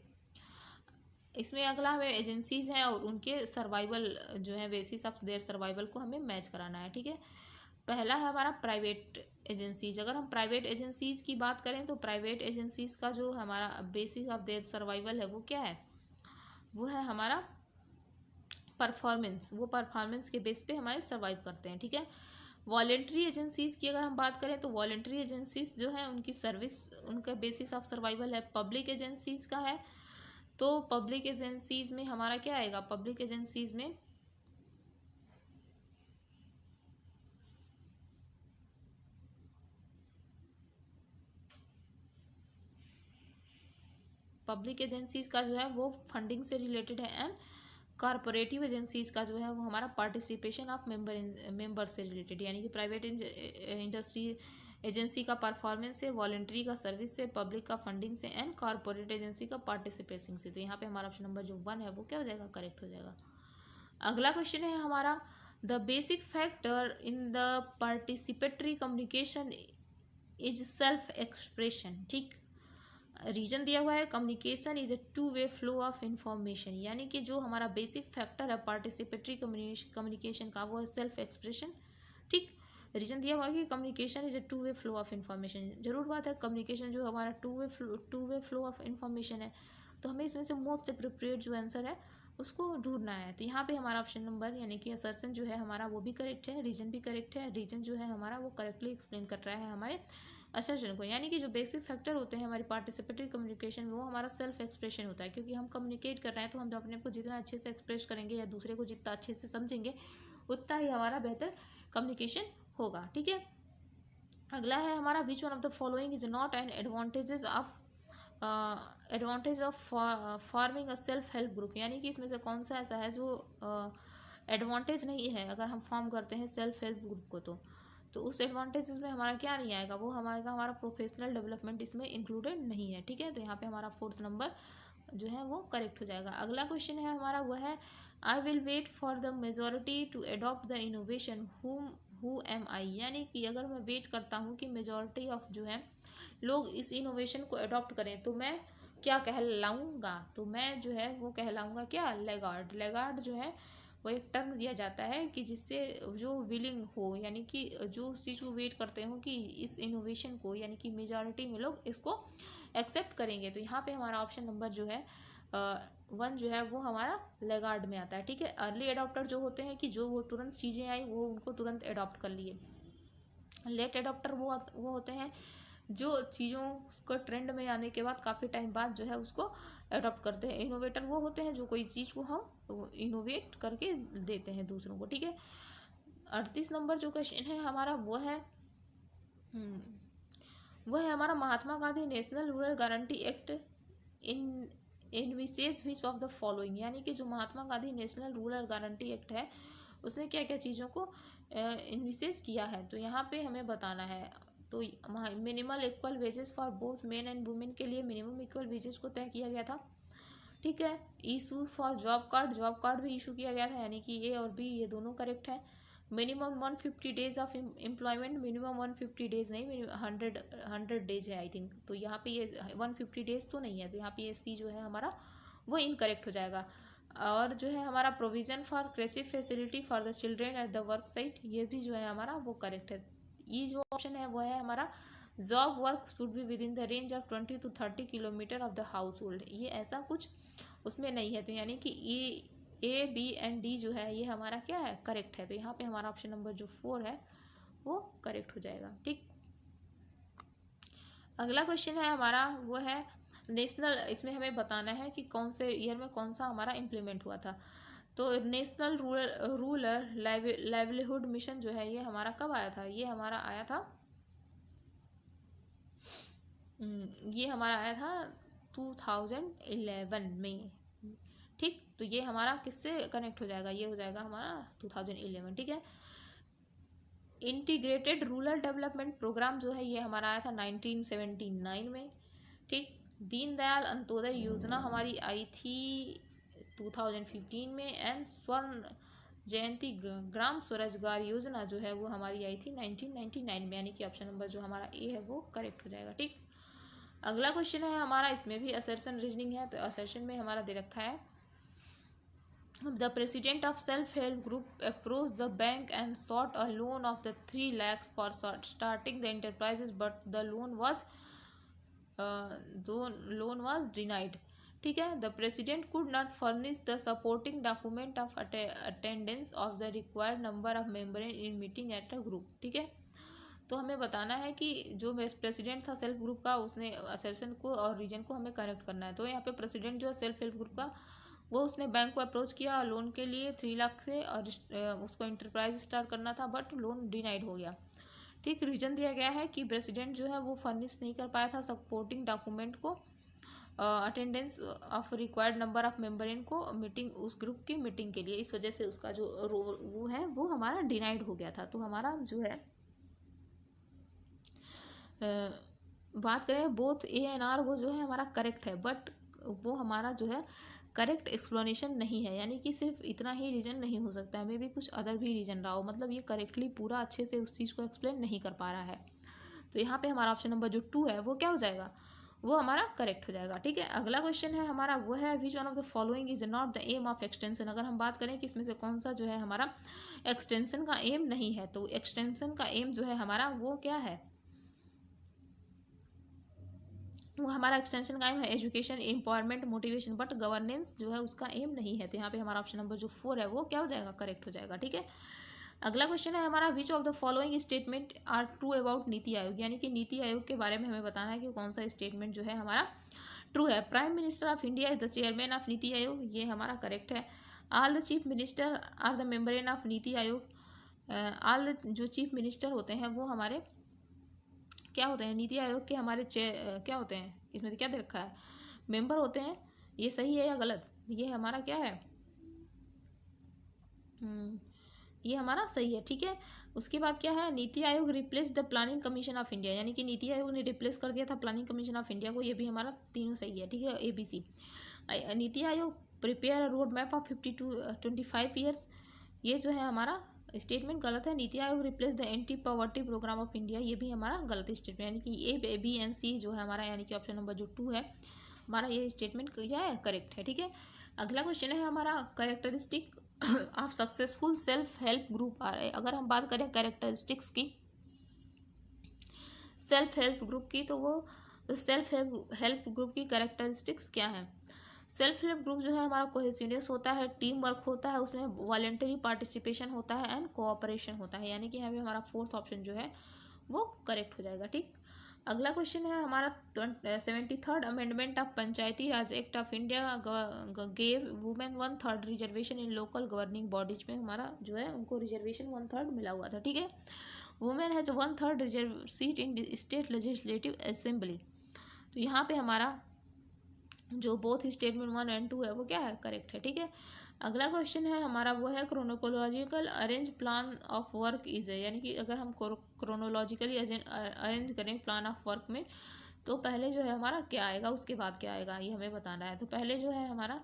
इसमें अगला हमें एजेंसीज हैं और उनके सर्वाइवल जो है बेसिस ऑफ देयर सर्वाइवल को हमें मैच कराना है। ठीक है, पहला है हमारा प्राइवेट एजेंसीज। अगर हम प्राइवेट एजेंसीज की बात करें तो प्राइवेट एजेंसीज का जो हमारा बेसिस ऑफ देयर सर्वाइवल है वो क्या है, वो है हमारा परफॉर्मेंस। वो परफॉर्मेंस के बेस पे हमारे सर्वाइव करते हैं। ठीक है, वॉलेंट्री एजेंसीज की अगर हम बात करें तो वॉलेंट्री एजेंसीज जो है उनकी सर्विस उनका बेसिस ऑफ सर्वाइवल है। पब्लिक एजेंसीज का है तो पब्लिक एजेंसीज में हमारा क्या आएगा, पब्लिक एजेंसीज में पब्लिक एजेंसीज का जो है वो फंडिंग से रिलेटेड है एंड कॉरपोरेटिव एजेंसीज का जो है वो हमारा पार्टिसिपेशन ऑफ मेंबर से रिलेटेड, यानी कि प्राइवेट इंडस्ट्री एजेंसी का परफॉर्मेंस से, वॉलेंट्री का सर्विस से, पब्लिक का फंडिंग से एंड कॉरपोरेट एजेंसी का पार्टिसिपेशन से। तो यहाँ पे हमारा ऑप्शन नंबर जो 1 है वो क्या हो जाएगा, करेक्ट हो जाएगा। अगला क्वेश्चन है हमारा, the basic factor in the participatory communication is self expression. ठीक, रीजन दिया हुआ है, communication is a two way flow of information, यानी कि जो हमारा बेसिक फैक्टर है पार्टिसिपेटरी कम्युनिकेशन का वो है सेल्फ एक्सप्रेशन। ठीक, रीजन दिया हुआ है कि communication is a two way flow of information. जरूर बात है, कम्युनिकेशन जो हमारा two way flow of information है, तो हमें इसमें से मोस्ट अप्रोप्रिएट जो आंसर है उसको ढूंढना है। तो यहाँ पे हमारा ऑप्शन नंबर यानी कि असर्शन जो है हमारा वो भी करेक्ट है, रीजन भी करेक्ट है। रीजन जो है हमारा वो करेक्टली एक्सप्लेन कर रहा है हमारे असर्शन को, यानी कि जो बेसिक फैक्टर होते हैं हमारी पार्टिसिपेटरी कम्युनिकेशन वो हमारा सेल्फ एक्सप्रेशन होता है, क्योंकि हम कम्युनिकेट कर रहे हैं तो हम अपने को जितना अच्छे से एक्सप्रेस करेंगे या दूसरे को जितना अच्छे से समझेंगे उतना ही हमारा बेहतर कम्युनिकेशन होगा। ठीक है, अगला है हमारा, which one of the following is not an advantage of forming a self help group, यानी कि इसमें से कौन सा ऐसा है जो एडवांटेज नहीं है अगर हम फॉर्म करते हैं सेल्फ हेल्प ग्रुप को, तो उस एडवांटेज में हमारा क्या नहीं आएगा, वो हमारा प्रोफेशनल डेवलपमेंट इसमें इंक्लूडेड नहीं है। ठीक है, तो यहाँ पे हमारा 4th नंबर जो है वो करेक्ट हो जाएगा। अगला क्वेश्चन है हमारा, वो है, I will wait for the majority to adopt the innovation who am I, यानी कि अगर मैं वेट करता हूँ कि मेजोरिटी ऑफ जो है लोग इस इनोवेशन को अडॉप्ट करें तो मैं क्या कहलाऊँगा, तो मैं जो है वो कहलाऊँगा क्या, लेगार्ड। लेगार्ड जो है वो एक टर्म दिया जाता है कि जिससे जो विलिंग हो, यानी कि जो उस चीज़ को वेट करते हो कि इस इनोवेशन को, यानी कि मेजॉरिटी में लोग इसको एक्सेप्ट करेंगे। तो यहाँ पे हमारा ऑप्शन नंबर जो है 1 जो है वो हमारा लेगार्ड में आता है। ठीक है, अर्ली अडॉप्टर जो होते हैं कि जो वो तुरंत चीज़ें आई वो उनको तुरंत अडॉप्ट कर लिए। लेट अडॉप्टर वो होते हैं जो चीज़ों को ट्रेंड में आने के बाद काफ़ी टाइम बाद जो है उसको अडॉप्ट करते हैं। इनोवेटर वो होते हैं जो कोई चीज़ को हम इनोवेट करके देते हैं दूसरों को। ठीक है, 38 नंबर जो क्वेश्चन है हमारा वो है हमारा, Mahatma Gandhi national rural guarantee act in विशेष विच ऑफ द फॉलोइंग, यानी कि जो Mahatma Gandhi national rural guarantee act है उसने क्या क्या चीज़ों को इनविशेष किया है, तो यहाँ पे हमें बताना है। तो minimal equal wages for both men and women के लिए मिनिमम इक्वल वेजेस को तय किया गया था। ठीक है, इशू फॉर जॉब कार्ड भी इशू किया गया था, यानी कि ए और बी ये दोनों करेक्ट है। Minimum 150 days of employment, minimum 150 days नहीं, 100 डेज है आई थिंक, तो यहाँ पे ये 150 डेज तो नहीं है, तो यहाँ पे ये सी जो है हमारा वो इनकरेक्ट हो जाएगा। और जो है हमारा provision for creche facility for the children at the work site, ये भी जो है हमारा वो करेक्ट है। ये जो ऑप्शन है वो है हमारा, job work should be with in the range of 20 to 30 kilometre of the house hold, ये ऐसा कुछ उसमें नहीं है, तो यानी कि ए बी एंड डी जो है ये हमारा क्या है, करेक्ट है। तो यहाँ पे हमारा ऑप्शन नंबर जो 4 है वो करेक्ट हो जाएगा। ठीक, अगला क्वेश्चन है हमारा वो है नेशनल, इसमें हमें बताना है कि कौन से ईयर में कौन सा हमारा इम्प्लीमेंट हुआ था। तो नेशनल रूरल लाइवलीहुड मिशन जो है ये हमारा कब आया था, ये हमारा आया था ये हमारा आया था 2011 में। ठीक, तो ये हमारा किससे कनेक्ट हो जाएगा, ये हो जाएगा हमारा 2011। ठीक है, इंटीग्रेटेड रूरल डेवलपमेंट प्रोग्राम जो है ये हमारा आया था 1979 में। ठीक, दीनदयाल अंत्योदय योजना हमारी आई थी 2015 में, एंड स्वर्ण जयंती ग्राम स्वरोजगार योजना जो है वो हमारी आई थी 1999 में, यानी कि ऑप्शन नंबर जो हमारा ए है वो करेक्ट हो जाएगा। ठीक, अगला क्वेश्चन है हमारा, इसमें भी असर्शन रीजनिंग है, तो असर्शन में हमारा दे रखा है, the president of self help group approach the bank and sought a loan of the 3 lakhs for starting the enterprises but the loan was denied. ठीक है, the president could not furnish the supporting document of attendance of the required number of member in meeting at a group. ठीक है, तो हमें बताना है कि जो प्रेसिडेंट था सेल्फ ग्रुप का उसने असर्शन को और रीजन को हमें करेक्ट करना है। तो यहाँ पे प्रेसिडेंट जो है सेल्फ हेल्प ग्रुप का वो उसने बैंक को अप्रोच किया लोन के लिए 3 लाख से, और उसको इंटरप्राइज स्टार्ट करना था बट लोन डिनाइड हो गया। ठीक, रीजन दिया गया है कि प्रेसिडेंट जो है वो फर्निश नहीं कर पाया था सपोर्टिंग डॉक्यूमेंट को, attendance of required number of member इनको मीटिंग, उस ग्रुप की मीटिंग के लिए, इस वजह से उसका जो वो है वो हमारा डिनाइड हो गया था। तो हमारा जो है बात करें बोथ ए एंड आर वो जो है हमारा करेक्ट है, बट वो हमारा जो है करेक्ट एक्सप्लेनेशन नहीं है, यानी कि सिर्फ इतना ही रीज़न नहीं हो सकता, हमें भी कुछ अदर भी रीज़न रहा हो, मतलब ये करेक्टली पूरा अच्छे से उस चीज़ को एक्सप्लेन नहीं कर पा रहा है। तो यहाँ पे हमारा ऑप्शन नंबर जो 2 है वो क्या हो जाएगा, वो हमारा करेक्ट हो जाएगा। ठीक है, अगला क्वेश्चन है हमारा वो है which one of the following is not the aim of extension. अगर हम बात करें कि इसमें से कौन सा जो है हमारा एक्सटेंशन का एम नहीं है, तो एक्सटेंशन का एम जो है हमारा वो क्या है, वो हमारा एक्सटेंशन का एम है education, empowerment, motivation, but governance जो है उसका एम नहीं है। तो यहाँ पे हमारा ऑप्शन नंबर जो 4 है वो क्या हो जाएगा, करेक्ट हो जाएगा। ठीक है, अगला क्वेश्चन है हमारा which of the following statement are true about NITI Aayog, यानी कि नीति आयोग के बारे में हमें बताना है कि कौन सा स्टेटमेंट जो है हमारा ट्रू है। Prime minister of India is the chairman of NITI Aayog, ये हमारा करेक्ट है। All the chief minister are the members of NITI Aayog, all जो चीफ मिनिस्टर होते हैं वो हमारे क्या होते हैं, नीति आयोग के हमारे क्या होते हैं, इसमें क्या दे रखा है, मेंबर होते हैं। ये सही है या गलत, ये हमारा क्या है, ये हमारा सही है। ठीक है, उसके बाद क्या है, NITI Aayog replace the planning commission of India, यानी कि नीति आयोग ने रिप्लेस कर दिया था प्लानिंग कमीशन ऑफ इंडिया को, ये भी हमारा तीनों सही है। ठीक है, ABC। NITI Aayog prepare a road map of 50 to 25 years, ये जो है हमारा स्टेटमेंट गलत है। NITI Aayog replace the anti poverty programme of India, ये भी हमारा गलत स्टेटमेंट, यानी कि A, B एंड C जो है हमारा, यानी कि ऑप्शन नंबर जो 2 है हमारा, ये स्टेटमेंट क्या है, करेक्ट है। ठीक है, अगला क्वेश्चन है हमारा characteristic of successful self help group आ रहा है। अगर हम बात करें कैरेक्टरिस्टिक्स की सेल्फ हेल्प ग्रुप की, तो वो सेल्फ हेल्प ग्रुप की कैरेक्टरिस्टिक्स क्या है। सेल्फ हेल्प ग्रुप जो है हमारा कोहेसिवनेस होता है, टीम वर्क होता है, उसमें वॉलेंटरी पार्टिसिपेशन होता है एंड कोऑपरेशन होता है, यानी कि यहाँ पे हमारा 4th ऑप्शन जो है वो करेक्ट हो जाएगा। ठीक, अगला क्वेश्चन है हमारा 73rd amendment of Panchayati Raj act of India gave women 1/3 reservation in local governing bodies में, हमारा जो है उनको रिजर्वेशन 1/3 मिला हुआ था। ठीक है, women has 1/3 reserve seat in state legislative assembly, तो यहाँ पे हमारा जो बोथ स्टेटमेंट 1 and 2 है वो क्या है, करेक्ट है। ठीक है, अगला क्वेश्चन है हमारा वो है chronological arrange plan of work is है, यानी कि अगर हम क्रोनोलॉजिकली अरेंज करें प्लान ऑफ वर्क में, तो पहले जो है हमारा क्या आएगा, उसके बाद क्या आएगा, ये हमें बताना है। तो पहले जो है हमारा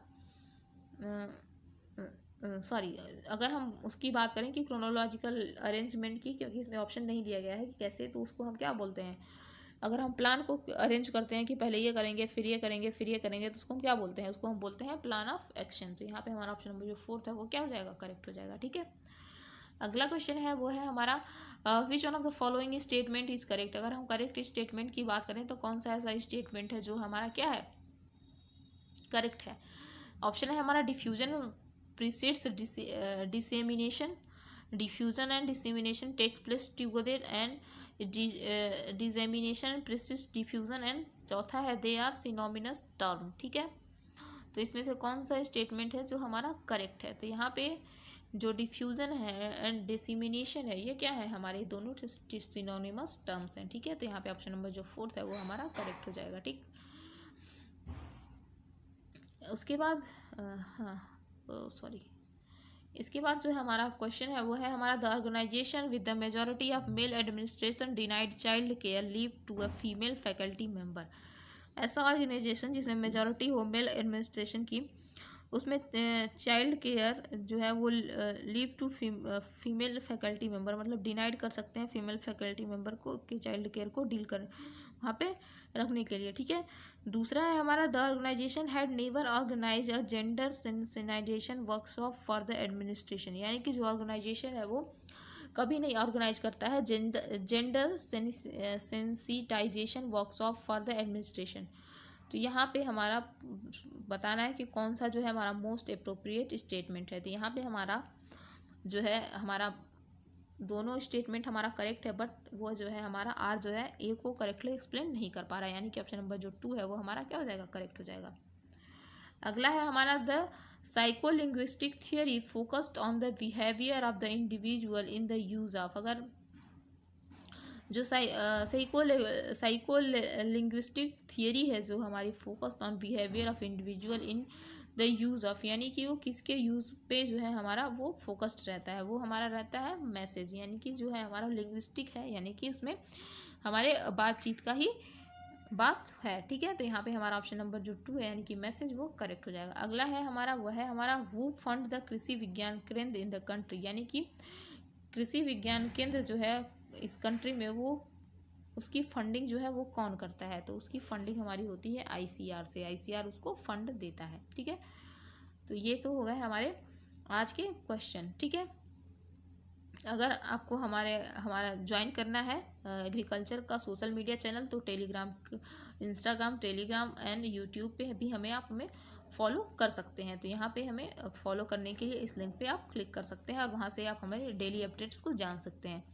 सॉरी, अगर हम उसकी बात करें कि क्रोनोलॉजिकल अरेंजमेंट की, क्योंकि इसमें ऑप्शन नहीं दिया गया है कि कैसे, तो उसको हम क्या बोलते हैं, अगर हम प्लान को अरेंज करते हैं कि पहले ये करेंगे फिर ये करेंगे फिर ये करेंगे, तो उसको हम क्या बोलते हैं, उसको हम बोलते हैं प्लान ऑफ एक्शन। तो यहाँ पे हमारा ऑप्शन नंबर जो 4th है वो क्या हो जाएगा, करेक्ट हो जाएगा। ठीक है, अगला क्वेश्चन है वो है हमारा which one of the following statement is correct. अगर हम करेक्ट स्टेटमेंट की बात करें तो कौन सा ऐसा स्टेटमेंट है जो हमारा क्या है, करेक्ट है। ऑप्शन है हमारा diffusion precedes dissemination, diffusion and dissemination take place together and dissemination precedes diffusion, and चौथा है दे आर सिनोनिमस टर्म। ठीक है, तो इसमें से कौन सा स्टेटमेंट है जो हमारा करेक्ट है, तो यहाँ पे जो डिफ्यूजन है एंड डिसेमिनेशन है ये क्या है, हमारे दोनों सिनोनिमस टर्म्स हैं। ठीक है, तो यहाँ पे ऑप्शन नंबर जो 4th है वो हमारा करेक्ट हो जाएगा। ठीक, उसके बाद सॉरी, इसके बाद जो है हमारा क्वेश्चन है वो है हमारा the organization with the majority of male administration denied child care leave to a female faculty member. ऐसा ऑर्गेनाइजेशन जिसमें मेजॉरिटी हो मेल एडमिनिस्ट्रेशन की, उसमें चाइल्ड केयर जो है वो leave to female faculty member, मतलब डिनाइड कर सकते हैं फीमेल फैकल्टी मेंबर को कि चाइल्ड केयर को डील कर वहाँ पे रखने के लिए। ठीक है, दूसरा है हमारा the organization had never organize a gender sensitization workshop for the administration, यानी कि जो ऑर्गेनाइजेशन है वो कभी नहीं ऑर्गेनाइज करता है gender sensitization workshop for the administration. तो यहाँ पे हमारा बताना है कि कौन सा जो है हमारा मोस्ट अप्रोप्रिएट स्टेटमेंट है। तो यहाँ पे हमारा जो है हमारा दोनों स्टेटमेंट हमारा करेक्ट है, बट वो जो है हमारा आर जो है ए को करेक्टली एक्सप्लेन नहीं कर पा रहा है, यानी कि ऑप्शन नंबर जो 2 है वो हमारा क्या हो जाएगा, करेक्ट हो जाएगा। अगला है हमारा the psycholinguistic theory focused on the behaviour of the individual in the use of. अगर जो साइकोलिंग्विस्टिक थियोरी है जो हमारी focused on behaviour of individual in the use of, यानी कि वो किसके यूज़ पे जो है हमारा वो फोकस्ड रहता है, वो हमारा रहता है मैसेज, यानी कि जो है हमारा लिंग्विस्टिक है, यानी कि उसमें हमारे बातचीत का ही बात है, ठीक है। तो यहाँ पे हमारा ऑप्शन नंबर जो 2 है यानी कि मैसेज वो करेक्ट हो जाएगा। अगला है हमारा, वो है हमारा हु फंड द कृषि विज्ञान केंद्र इन द कंट्री, यानी कि कृषि विज्ञान केंद्र जो है इस कंट्री में वो उसकी फंडिंग जो है वो कौन करता है। तो उसकी फंडिंग हमारी होती है आईसीआर से, आईसीआर उसको फंड देता है, ठीक है। तो ये तो हो गए हमारे आज के क्वेश्चन, ठीक है। अगर आपको हमारा ज्वाइन करना है एग्रीकल्चर का सोशल मीडिया चैनल, तो Telegram, Instagram, Telegram and YouTube पे भी हमें फॉलो कर सकते हैं। तो यहाँ पे हमें फॉलो करने के लिए इस लिंक पे आप क्लिक कर सकते हैं और वहाँ से आप हमारे डेली अपडेट्स को जान सकते हैं।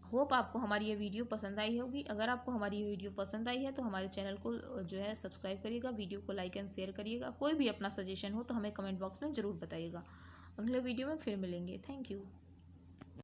होप आपको हमारी ये वीडियो पसंद आई होगी। अगर आपको हमारी ये वीडियो पसंद आई है तो हमारे चैनल को जो है सब्सक्राइब करिएगा, वीडियो को लाइक एंड शेयर करिएगा। कोई भी अपना सजेशन हो तो हमें कमेंट बॉक्स में ज़रूर बताइएगा। अगले वीडियो में फिर मिलेंगे। Thank you.